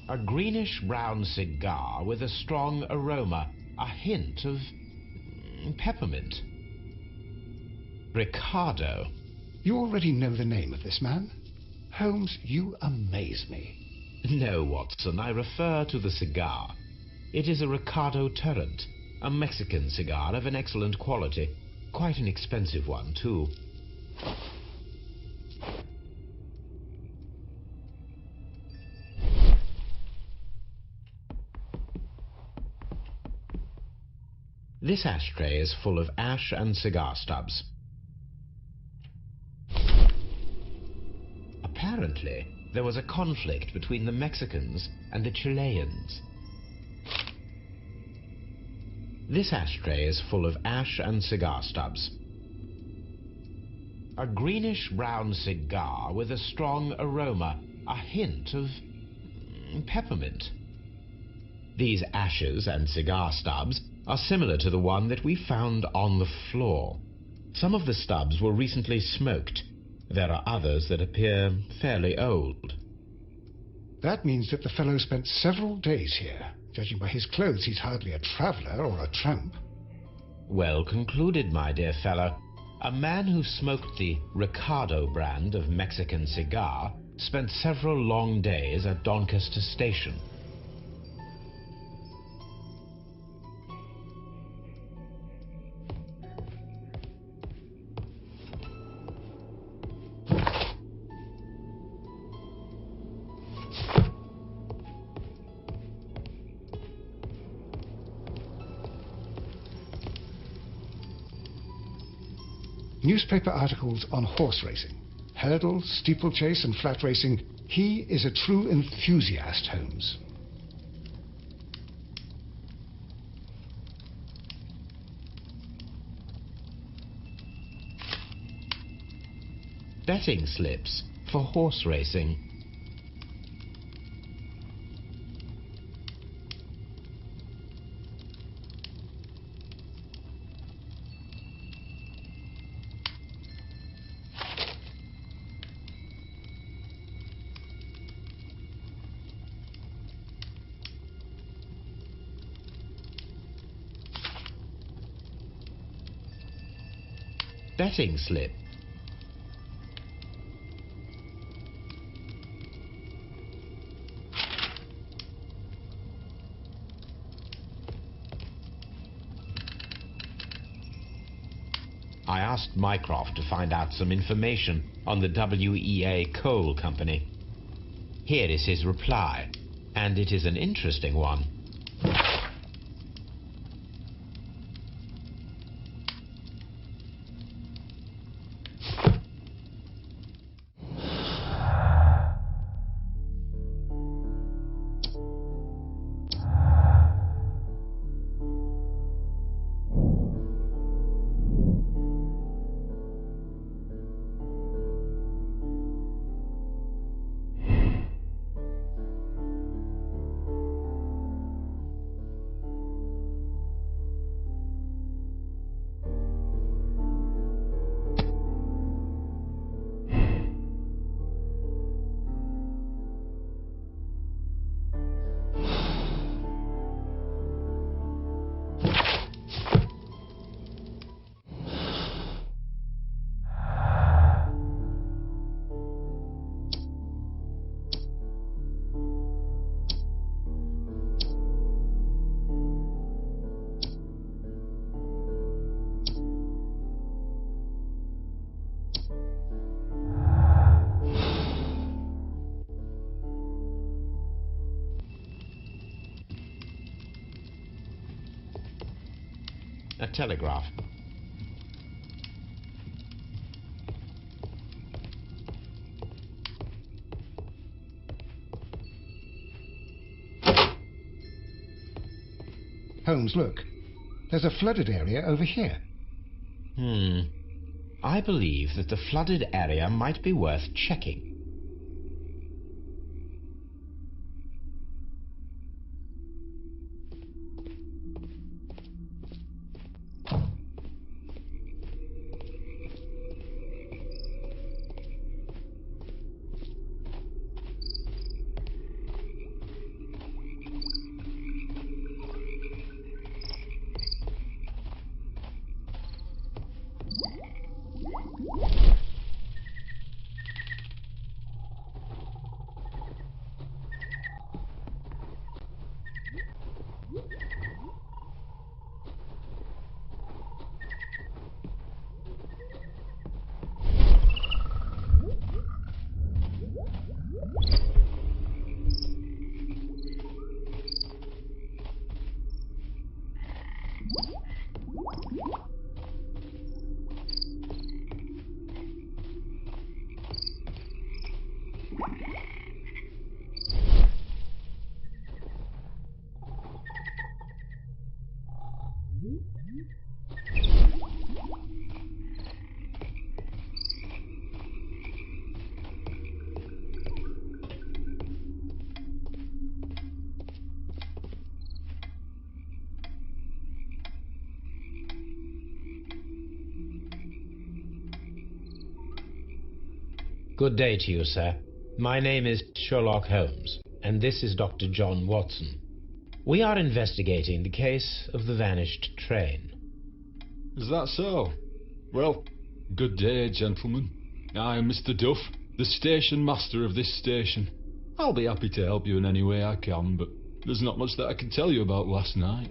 A greenish-brown cigar with a strong aroma, a hint of peppermint. Ricardo. You already know the name of this man? Holmes, you amaze me. No, Watson, I refer to the cigar. It is a Ricardo Turrent, a Mexican cigar of an excellent quality. Quite an expensive one, too. This ashtray is full of ash and cigar stubs. Apparently, there was a conflict between the Mexicans and the Chileans. This ashtray is full of ash and cigar stubs. A greenish-brown cigar with a strong aroma, a hint of peppermint. These ashes and cigar stubs are similar to the one that we found on the floor. Some of the stubs were recently smoked. There are others that appear fairly old. That means that the fellow spent several days here. Judging by his clothes, he's hardly a traveller or a tramp. Well concluded, my dear fellow. A man who smoked the Ricardo brand of Mexican cigar spent several long days at Doncaster Station. Newspaper articles on horse racing, hurdle, steeplechase and flat racing. He is a true enthusiast, Holmes. Betting slips for horse racing. betting slip. I asked Mycroft to find out some information on the WEA Coal Company. Here is his reply, and it is an interesting one. A telegraph. Holmes, look. There's a flooded area over here. I believe that the flooded area might be worth checking. Good day to you, sir. My name is Sherlock Holmes, and this is Dr. John Watson. We are investigating the case of the vanished train. Is that so? Well, good day, gentlemen. I am Mr. Duff, the station master of this station. I'll be happy to help you in any way I can, but there's not much that I can tell you about last night.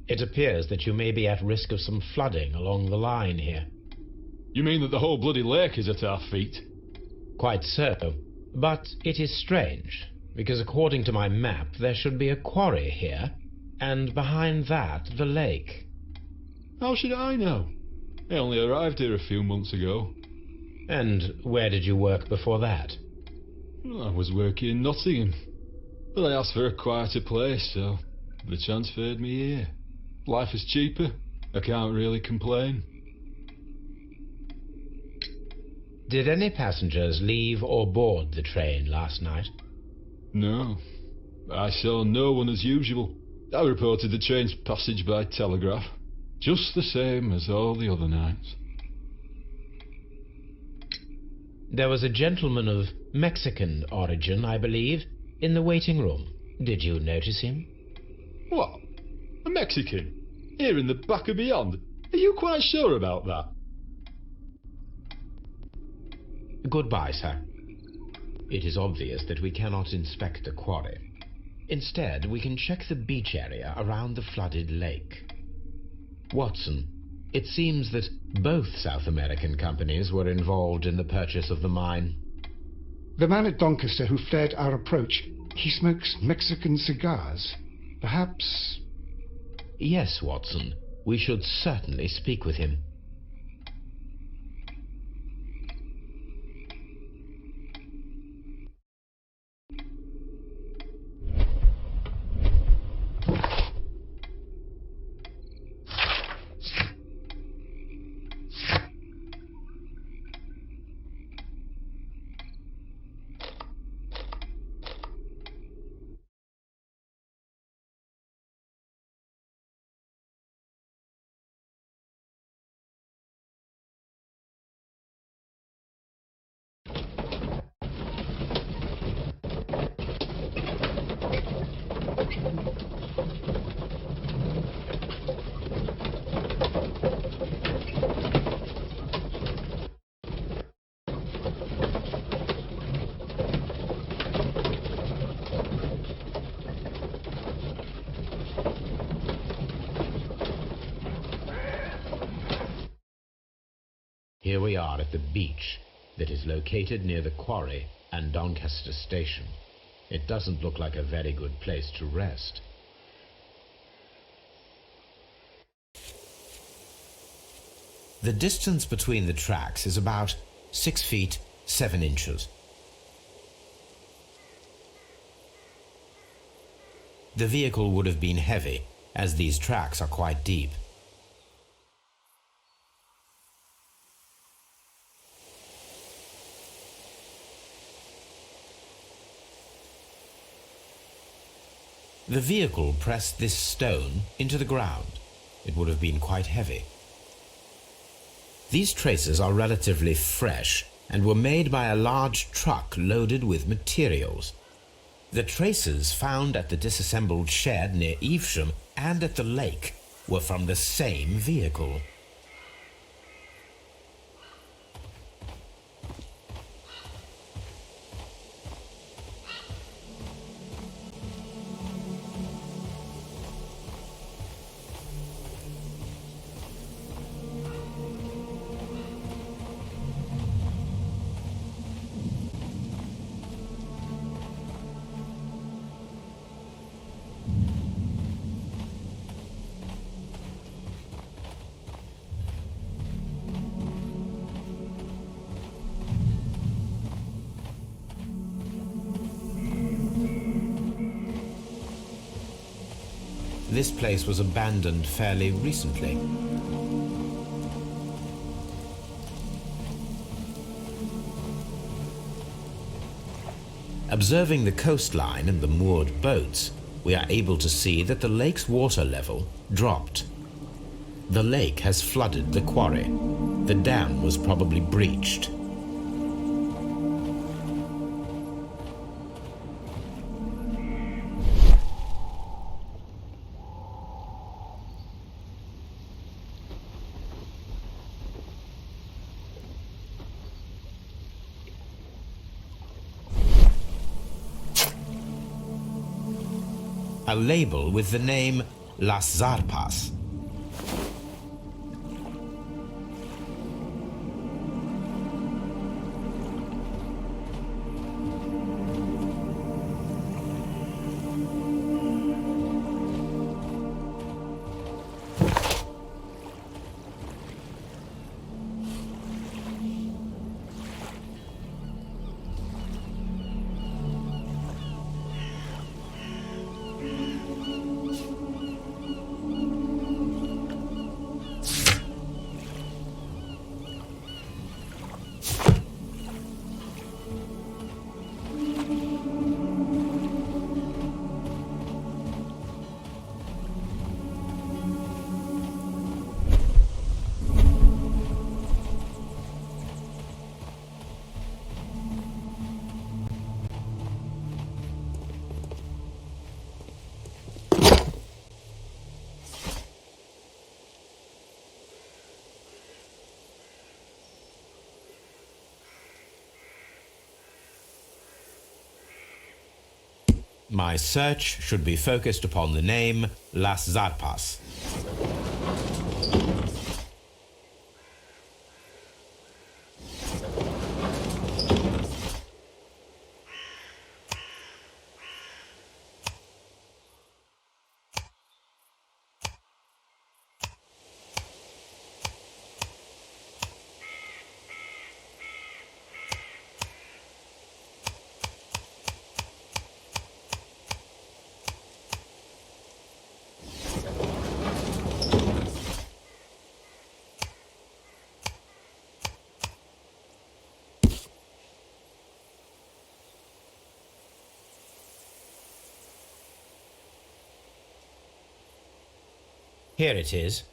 It appears that you may be at risk of some flooding along the line here. You mean that the whole bloody lake is at our feet? Quite so. But it is strange, because according to my map there should be a quarry here, and behind that the lake. How should I know? I only arrived here a few months ago. And where did you work before that? Well, I was working in Nottingham, but I asked for a quieter place, so they transferred me here. Life is cheaper. I can't really complain. Did any passengers leave or board the train last night? No. I saw no one as usual. I reported the train's passage by telegraph. Just the same as all the other nights. There was a gentleman of Mexican origin, I believe, in the waiting room. Did you notice him? What? A Mexican? Here in the back of beyond? Are you quite sure about that? Goodbye, sir. It is obvious that we cannot inspect the quarry. Instead, we can check the beach area around the flooded lake. Watson, it seems that both South American companies were involved in the purchase of the mine. The man at Doncaster who flared our approach, he smokes Mexican cigars. Perhaps... Yes, Watson. We should certainly speak with him. Here we are at the beach that is located near the quarry and Doncaster station. It doesn't look like a very good place to rest. The distance between the tracks is about 6 feet 7 inches. The vehicle would have been heavy, as these tracks are quite deep. The vehicle pressed this stone into the ground. It would have been quite heavy. These traces are relatively fresh and were made by a large truck loaded with materials. The traces found at the disassembled shed near Evesham and at the lake were from the same vehicle. This place was abandoned fairly recently. Observing the coastline and the moored boats, we are able to see that the lake's water level dropped. The lake has flooded the quarry. The dam was probably breached. A label with the name Las Zarpas. My search should be focused upon the name Las Zarpas. Here it is.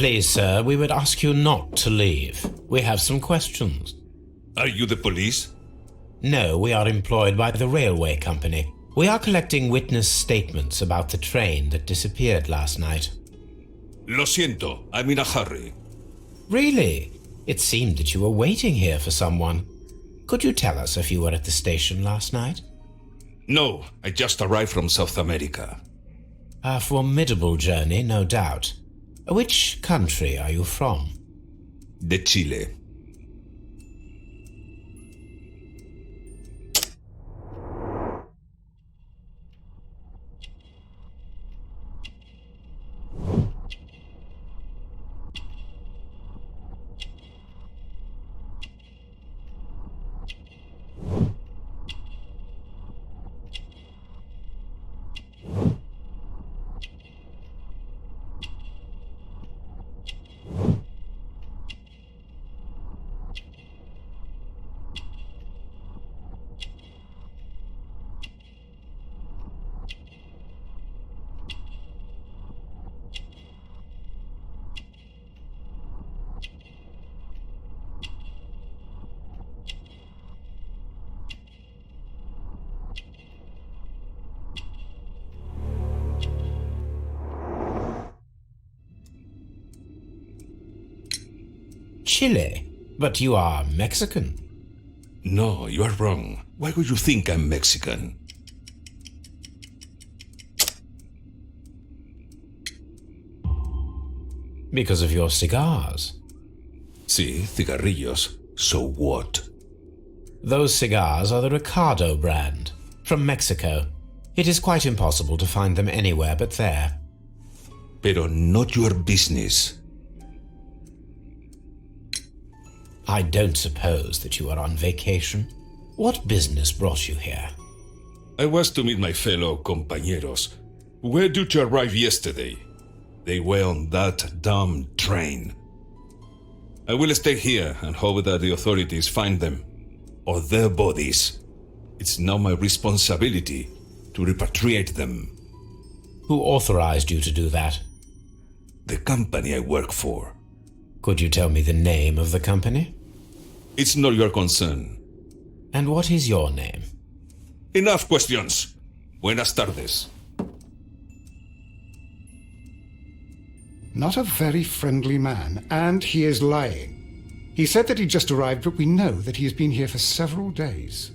Please, sir, we would ask you not to leave. We have some questions. Are you the police? No, we are employed by the railway company. We are collecting witness statements about the train that disappeared last night. Lo siento, I'm in a hurry. Really? It seemed that you were waiting here for someone. Could you tell us if you were at the station last night? No, I just arrived from South America. A formidable journey, no doubt. Which country are you from? De Chile. Chile? But you are Mexican. No, you are wrong. Why would you think I'm Mexican? Because of your cigars. See, cigarrillos. So what? Those cigars are the Ricardo brand, from Mexico. It is quite impossible to find them anywhere but there. Pero not your business. I don't suppose that you are on vacation. What business brought you here? I was to meet my fellow compañeros, who were due to arrive yesterday. They were on that damn train. I will stay here and hope that the authorities find them, or their bodies. It's now my responsibility to repatriate them. Who authorized you to do that? The company I work for. Could you tell me the name of the company? It's not your concern. And what is your name? Enough questions. Buenas tardes. Not a very friendly man, and he is lying. He said that he just arrived, but we know that he has been here for several days.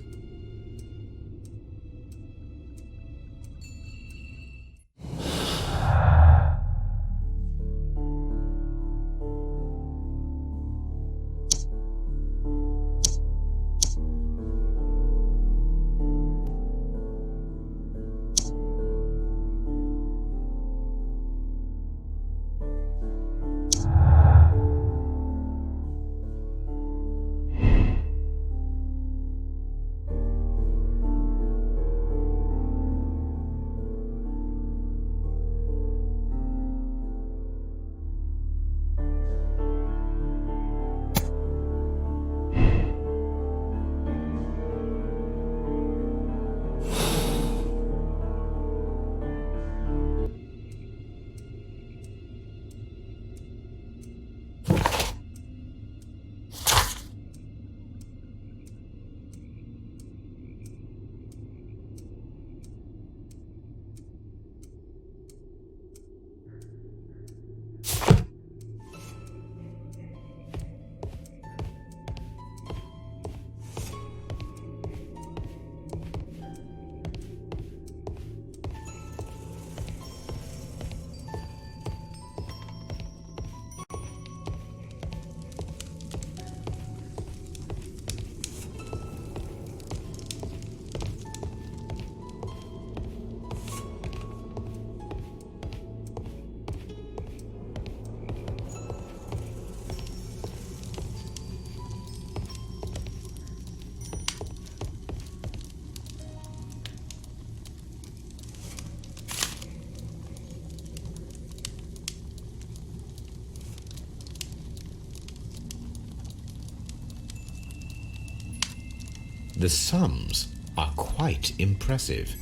The sums are quite impressive.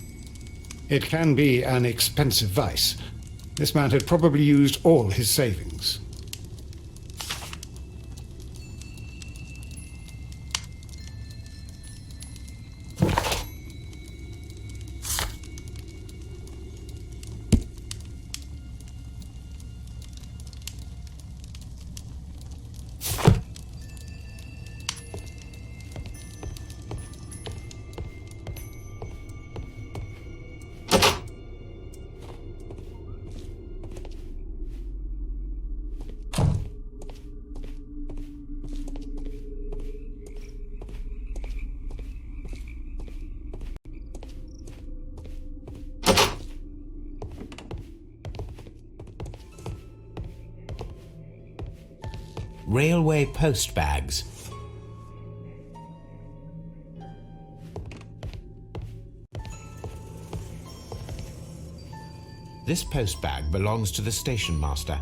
It can be an expensive vice. This man had probably used all his savings. Railway post bags. This post bag belongs to the station master.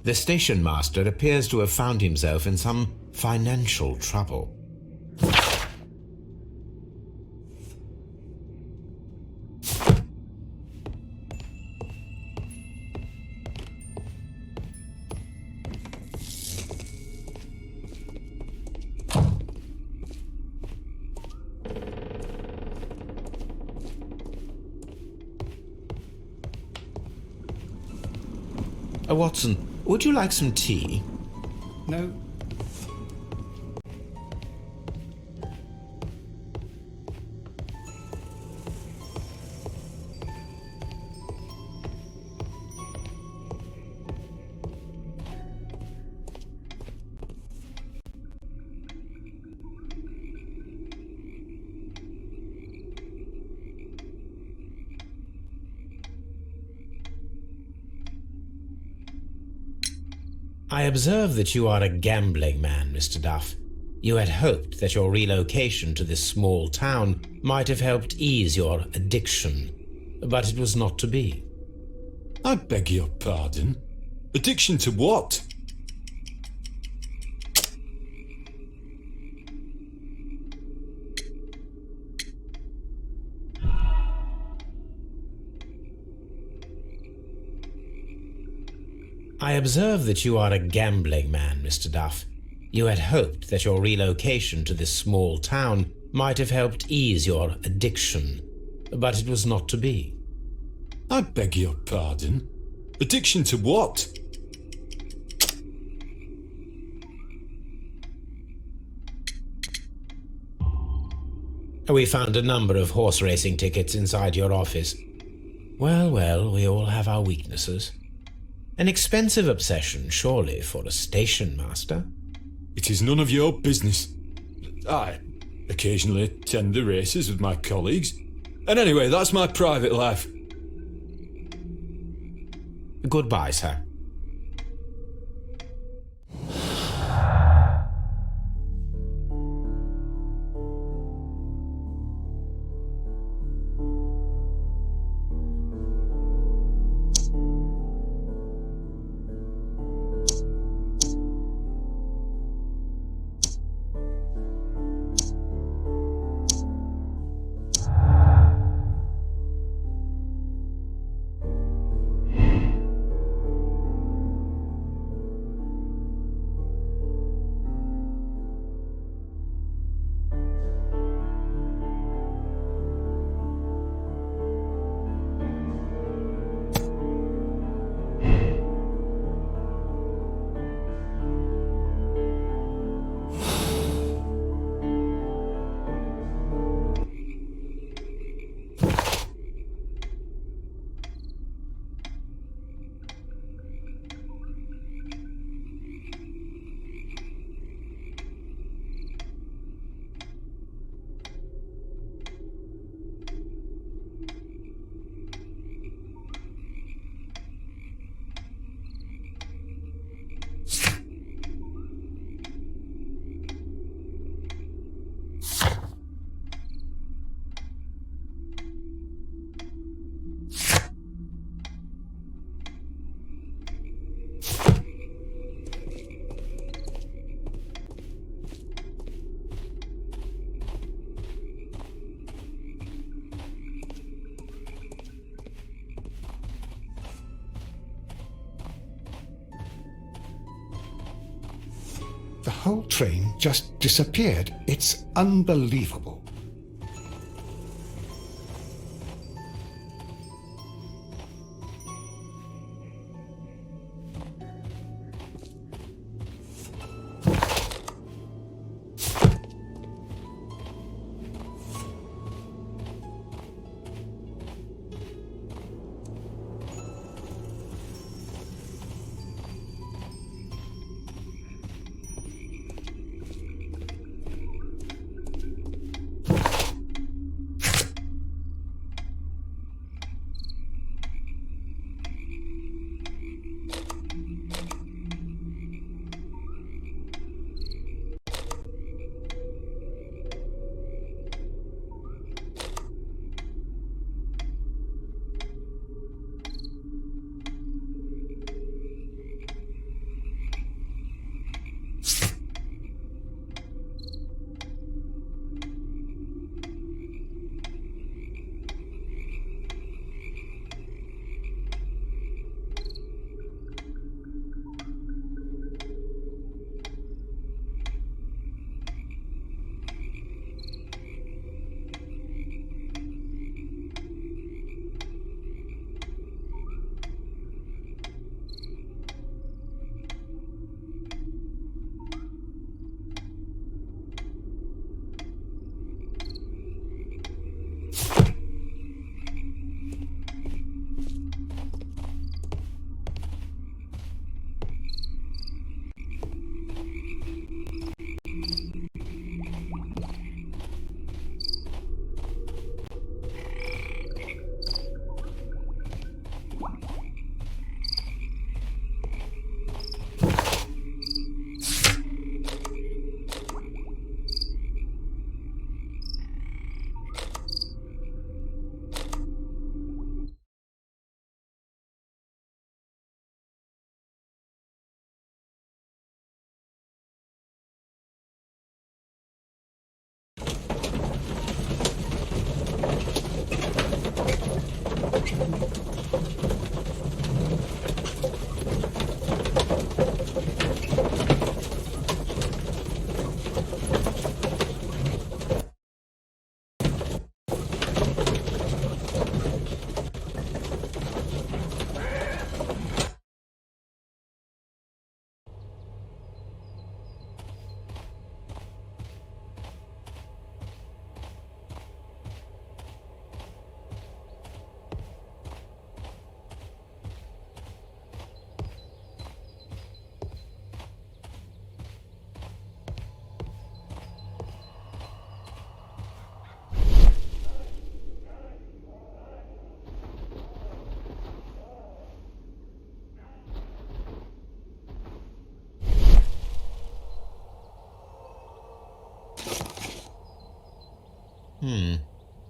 The station master appears to have found himself in some financial trouble. Watson, would you like some tea? No. I observe that you are a gambling man, Mr. Duff. You had hoped that your relocation to this small town might have helped ease your addiction, but it was not to be. I beg your pardon? Addiction to what? I observe that you are a gambling man, Mr. Duff. You had hoped that your relocation to this small town might have helped ease your addiction, but it was not to be. I beg your pardon? Addiction to what? We found a number of horse racing tickets inside your office. Well, well, we all have our weaknesses. An expensive obsession, surely, for a station master. It is none of your business. I occasionally attend the races with my colleagues. And anyway, that's my private life. Goodbye, sir. The whole train just disappeared. It's unbelievable.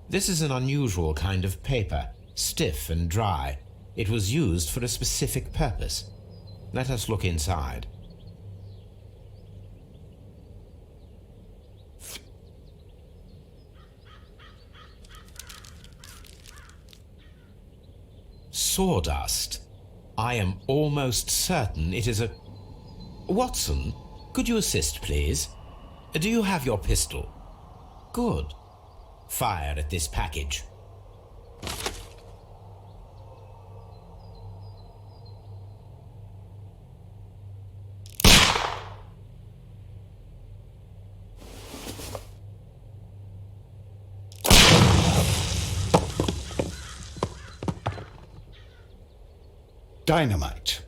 This is an unusual kind of paper, stiff and dry. It was used for a specific purpose. Let us look inside. Sawdust. I am almost certain it is a... Watson, could you assist, please? Do you have your pistol? Good. Fire at this package. Dynamite.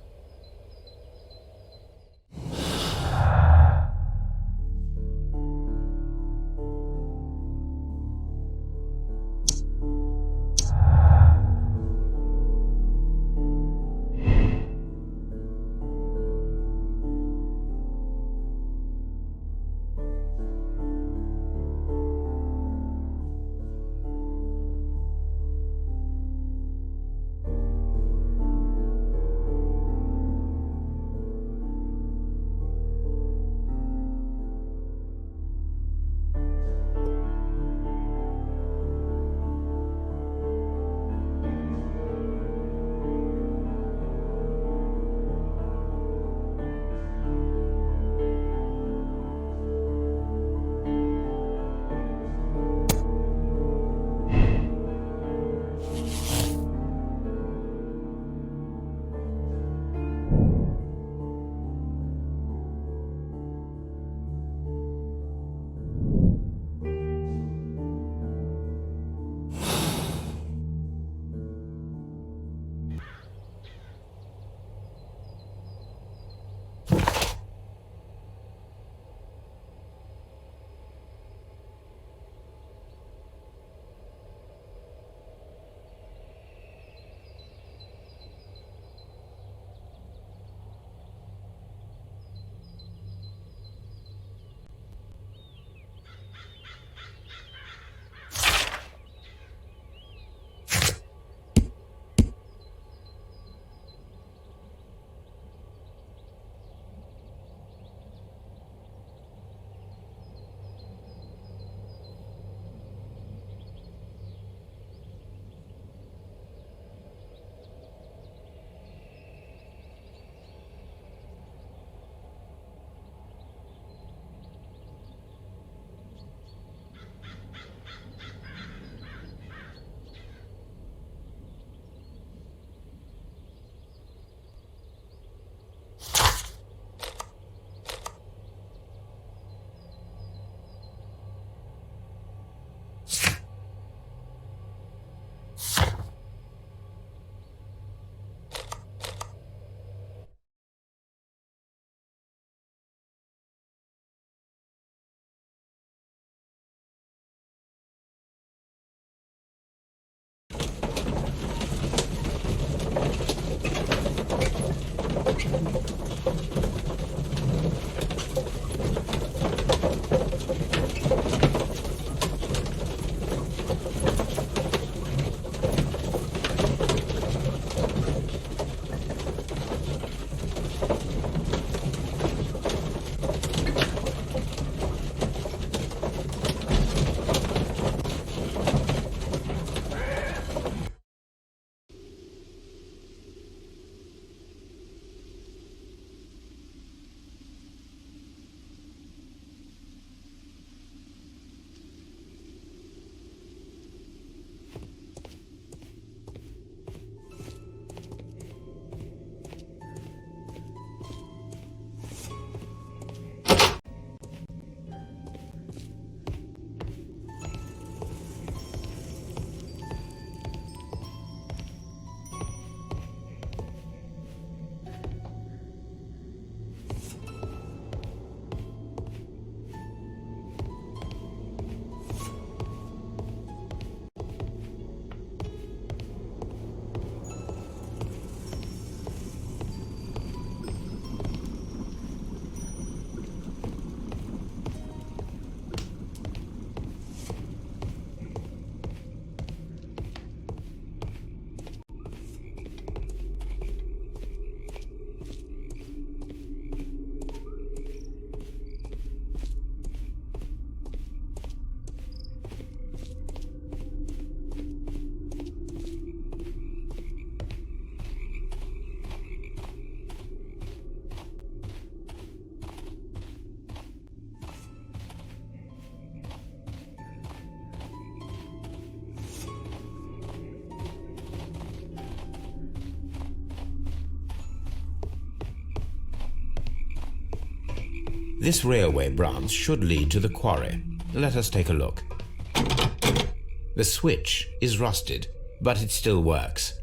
This railway branch should lead to the quarry. Let us take a look. The switch is rusted, but it still works.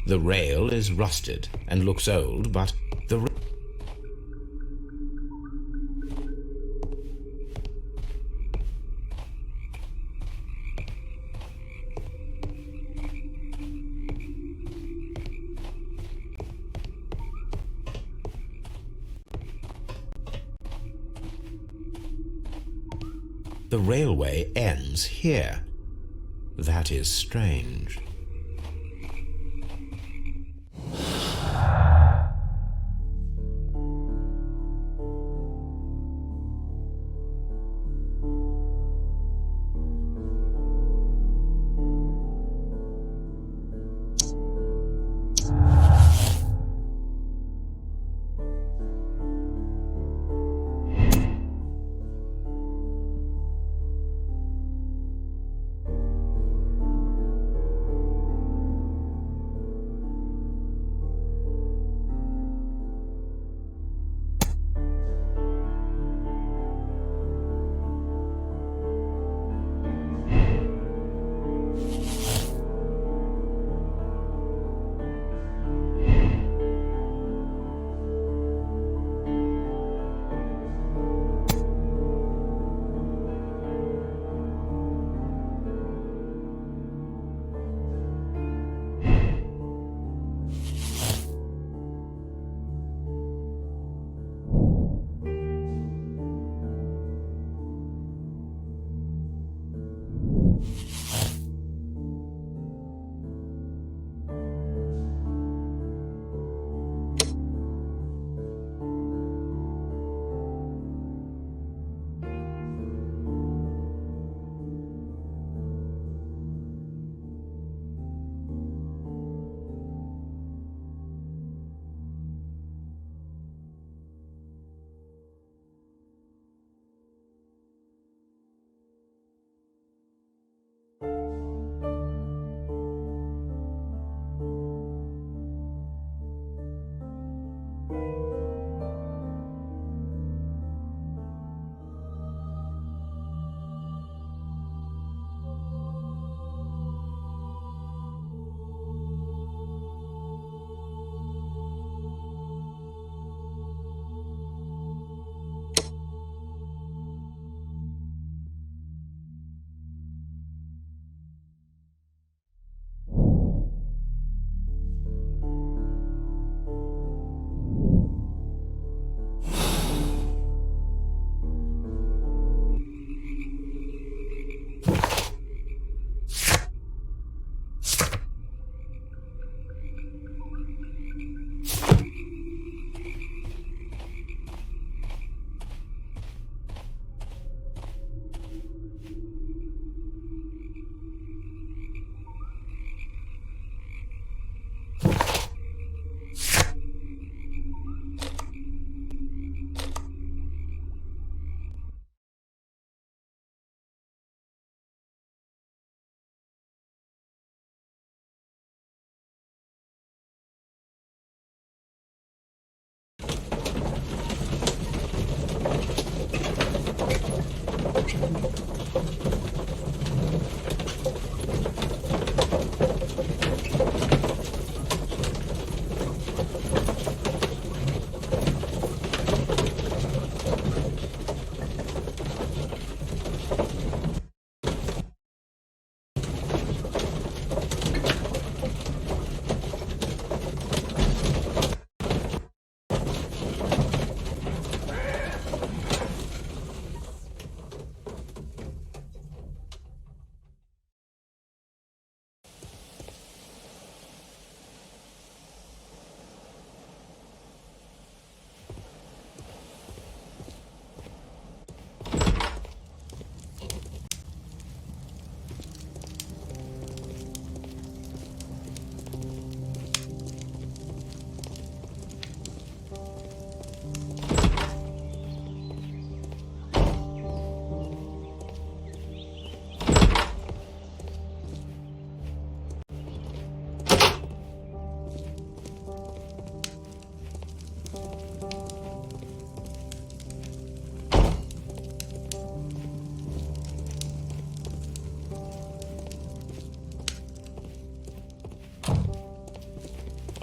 The rail is rusted and looks old, but the railway ends here. That is strange.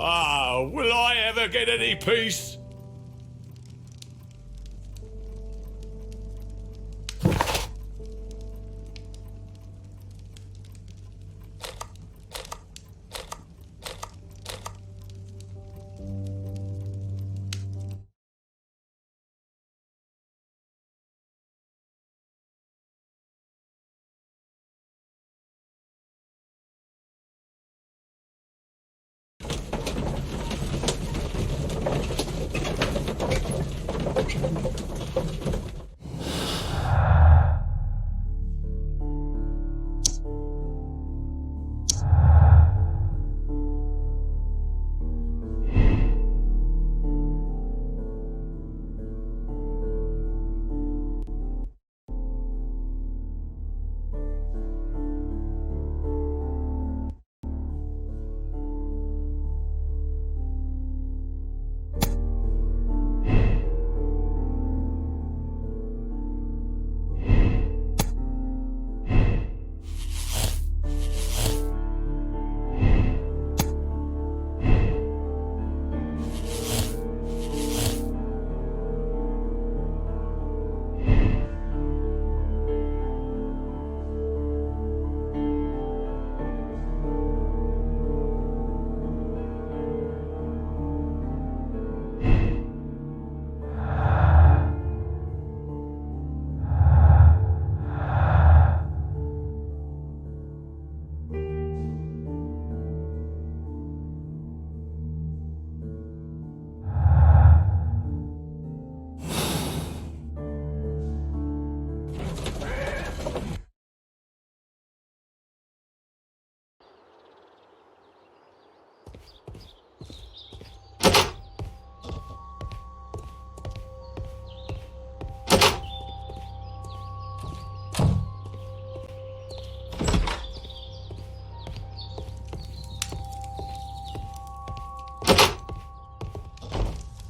Ah, will I ever get any peace?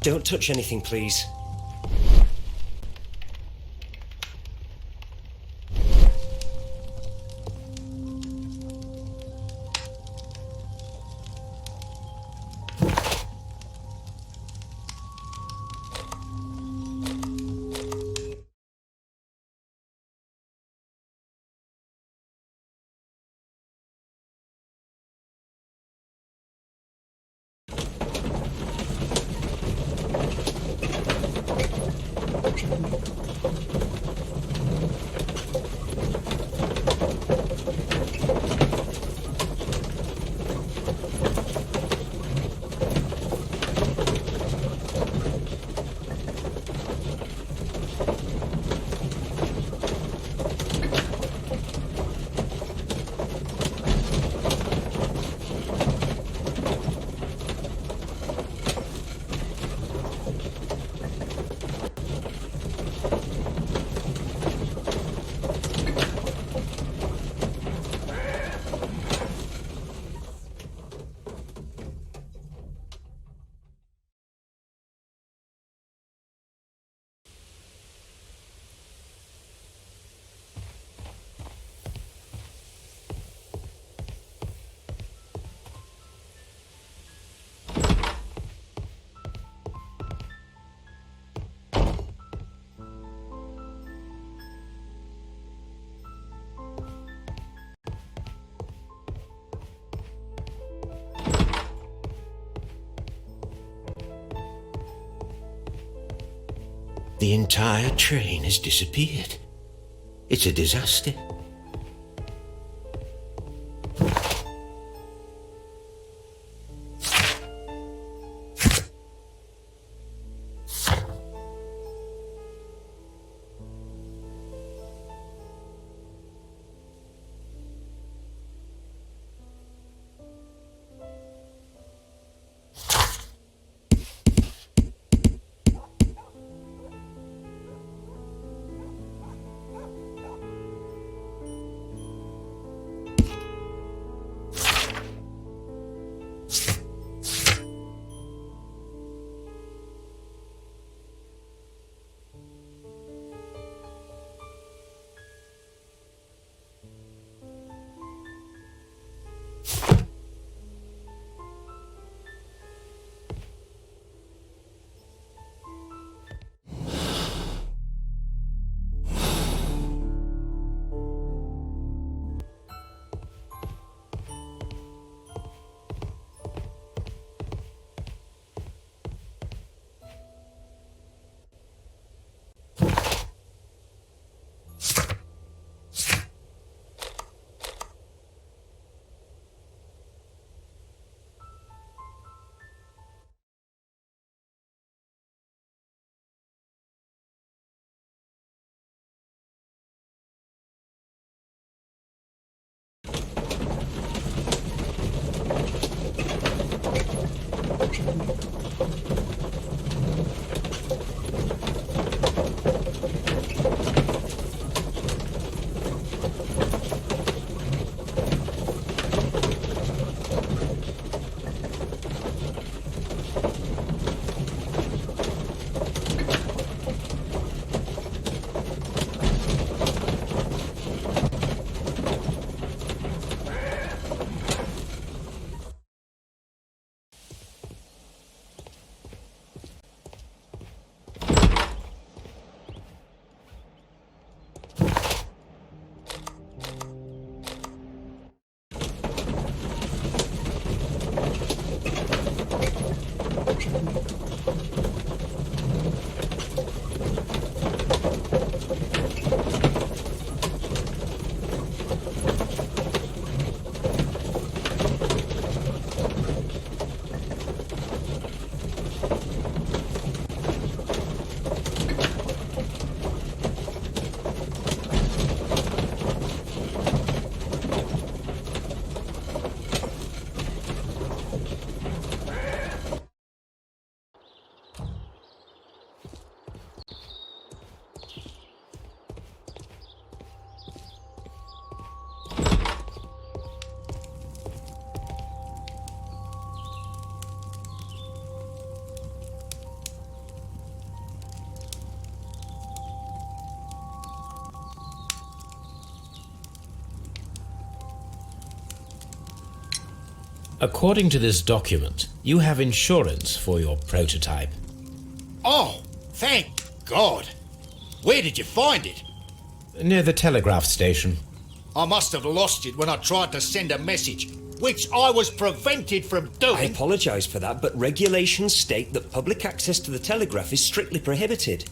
Don't touch anything, please. The entire train has disappeared. It's a disaster. According to this document, you have insurance for your prototype. Oh, thank God. Where did you find it? Near the telegraph station. I must have lost it when I tried to send a message, which I was prevented from doing. I apologise for that, but regulations state that public access to the telegraph is strictly prohibited.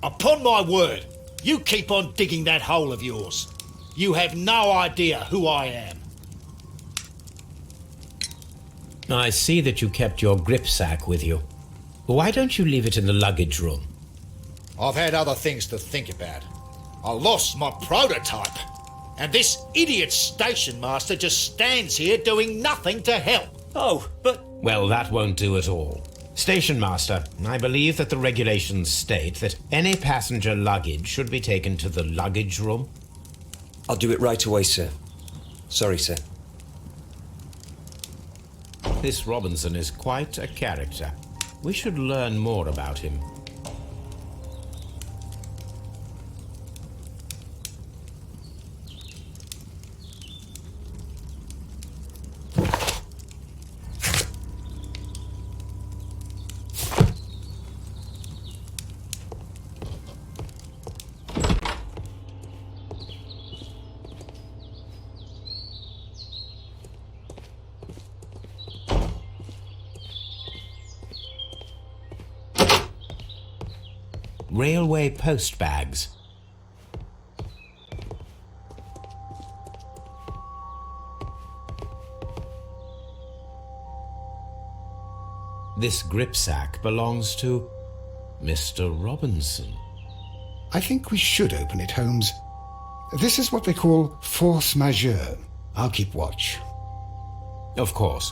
Upon my word, you keep on digging that hole of yours. You have no idea who I am. I see that you kept your grip sack with you. Why don't you leave it in the luggage room? I've had other things to think about. I lost my prototype, and this idiot station master just stands here doing nothing to help. Oh, but... Well, that won't do at all. Station master, I believe that the regulations state that any passenger luggage should be taken to the luggage room. I'll do it right away, sir. Sorry, sir. This Robinson is quite a character. We should learn more about him. Railway post bags. This gripsack belongs to Mr. Robinson. I think we should open it, Holmes. This is what they call force majeure. I'll keep watch. Of course.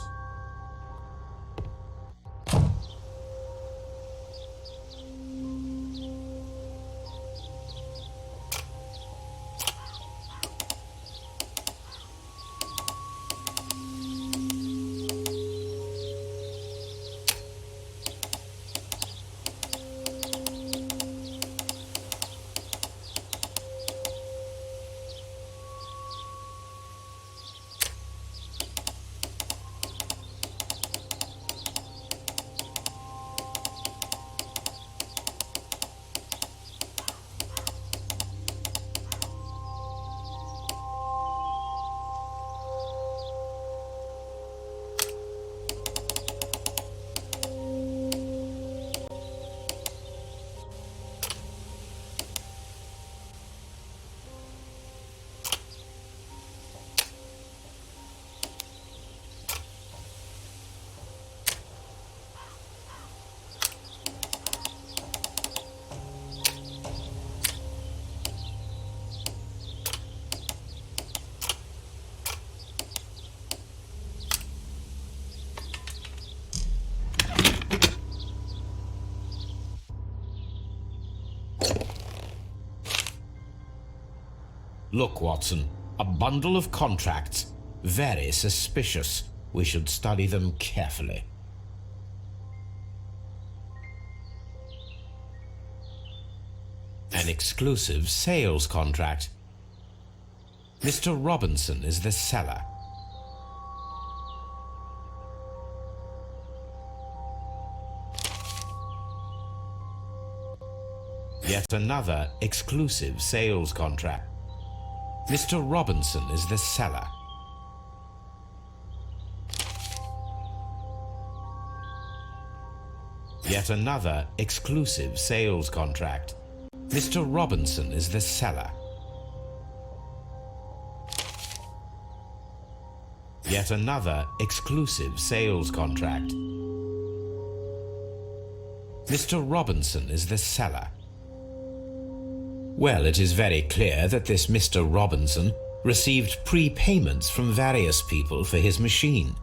Look, Watson, a bundle of contracts. Very suspicious. We should study them carefully. An exclusive sales contract. Mr. Robinson is the seller. Yet another exclusive sales contract. Mr. Robinson is the seller. Yet another exclusive sales contract. Mr. Robinson is the seller. Yet another exclusive sales contract. Mr. Robinson is the seller. Well, it is very clear that this Mr. Robinson received prepayments from various people for his machine.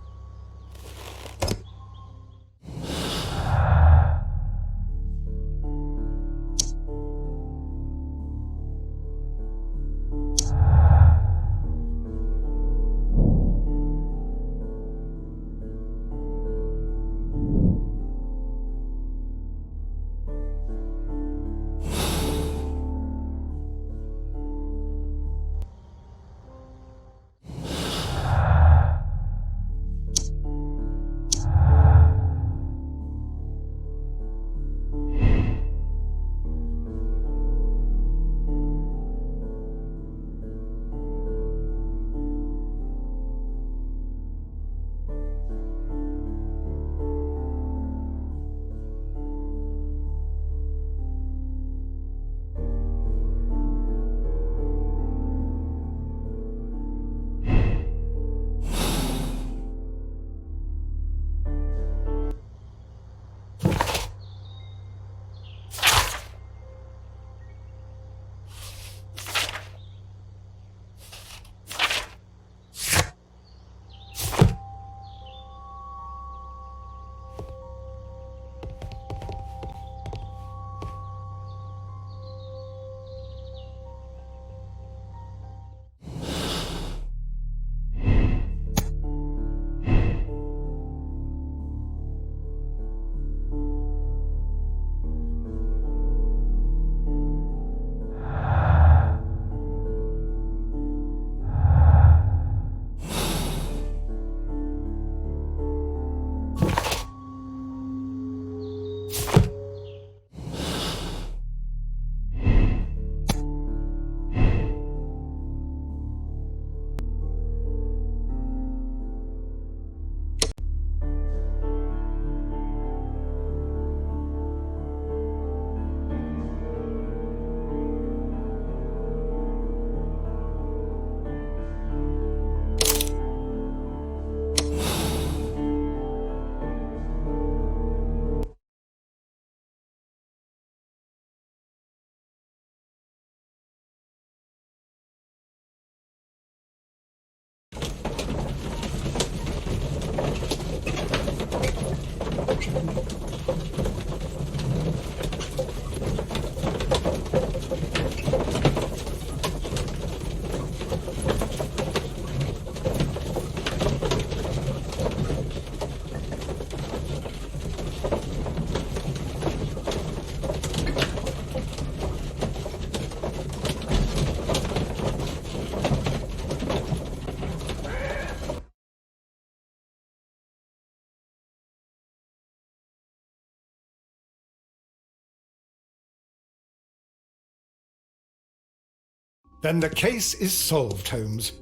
Then the case is solved, Holmes.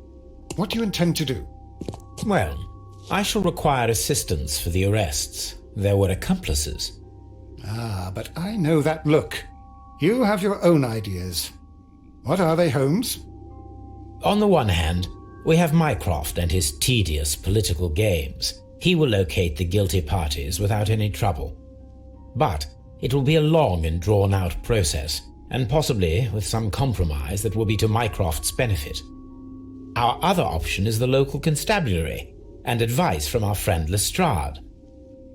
What do you intend to do? Well, I shall require assistance for the arrests. There were accomplices. Ah, but I know that look. You have your own ideas. What are they, Holmes? On the one hand, we have Mycroft and his tedious political games. He will locate the guilty parties without any trouble. But it will be a long and drawn-out process, and possibly with some compromise that will be to Mycroft's benefit. Our other option is the local constabulary, and advice from our friend Lestrade.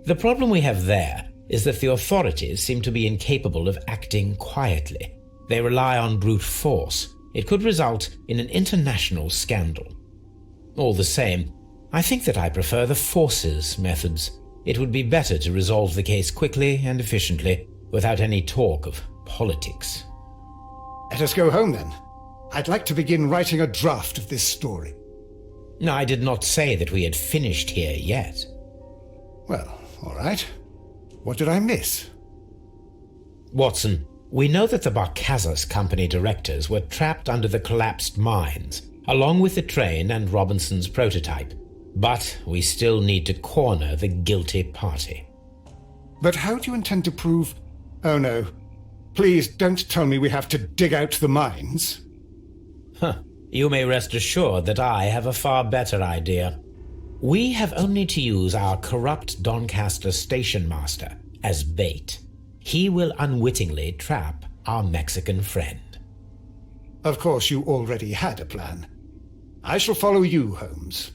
The problem we have there is that the authorities seem to be incapable of acting quietly. They rely on brute force. It could result in an international scandal. All the same, I think that I prefer the forces methods. It would be better to resolve the case quickly and efficiently, without any talk of politics. Let us go home, then. I'd like to begin writing a draft of this story. No, I did not say that we had finished here yet. Well, all right. What did I miss? Watson, we know that the Barcazas Company directors were trapped under the collapsed mines, along with the train and Robinson's prototype. But we still need to corner the guilty party. But how do you intend to prove... Oh no. Please don't tell me we have to dig out the mines. You may rest assured that I have a far better idea. We have only to use our corrupt Doncaster station master as bait. He will unwittingly trap our Mexican friend. Of course, you already had a plan. I shall follow you, Holmes.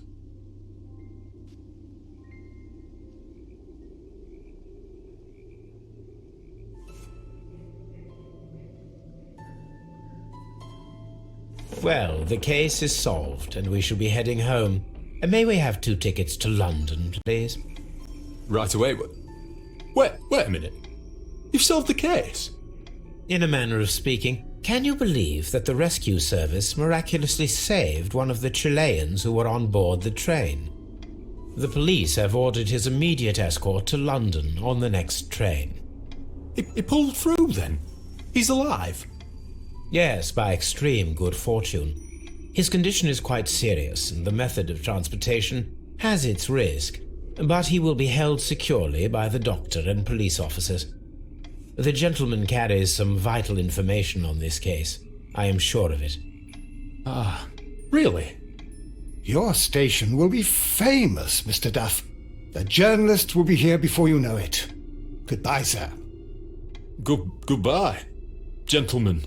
Well, the case is solved, and we shall be heading home. May we have 2 tickets to London, please? Right away. Wait a minute. You've solved the case? In a manner of speaking. Can you believe that the rescue service miraculously saved one of the Chileans who were on board the train? The police have ordered his immediate escort to London on the next train. He pulled through, then? He's alive? Yes, by extreme good fortune. His condition is quite serious, and the method of transportation has its risk, but he will be held securely by the doctor and police officers. The gentleman carries some vital information on this case. I am sure of it. Ah, really? Your station will be famous, Mr. Duff. The journalists will be here before you know it. Goodbye, sir. Goodbye, gentlemen.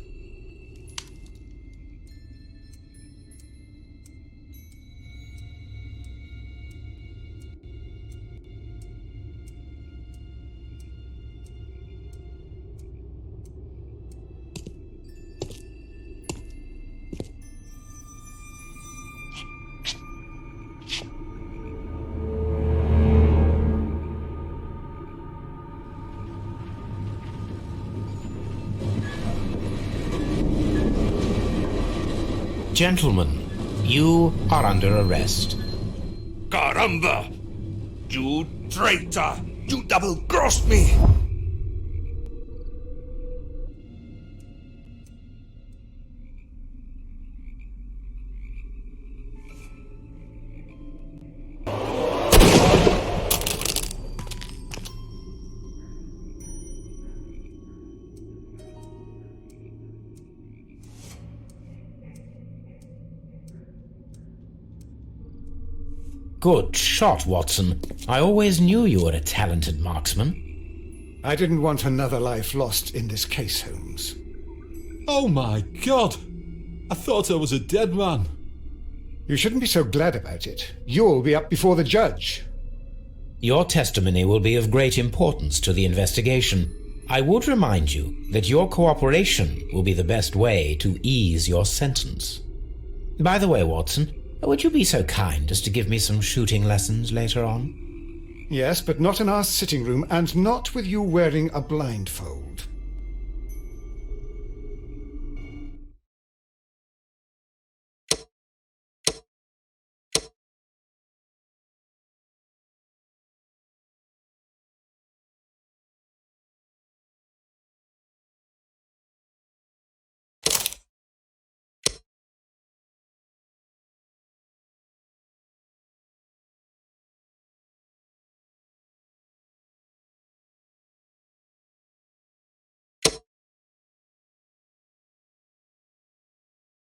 Gentlemen, you are under arrest. Caramba! You traitor! You double-crossed me! Good shot, Watson. I always knew you were a talented marksman. I didn't want another life lost in this case, Holmes. Oh my God! I thought I was a dead man. You shouldn't be so glad about it. You'll be up before the judge. Your testimony will be of great importance to the investigation. I would remind you that your cooperation will be the best way to ease your sentence. By the way, Watson, would you be so kind as to give me some shooting lessons later on? Yes, but not in our sitting room, and not with you wearing a blindfold.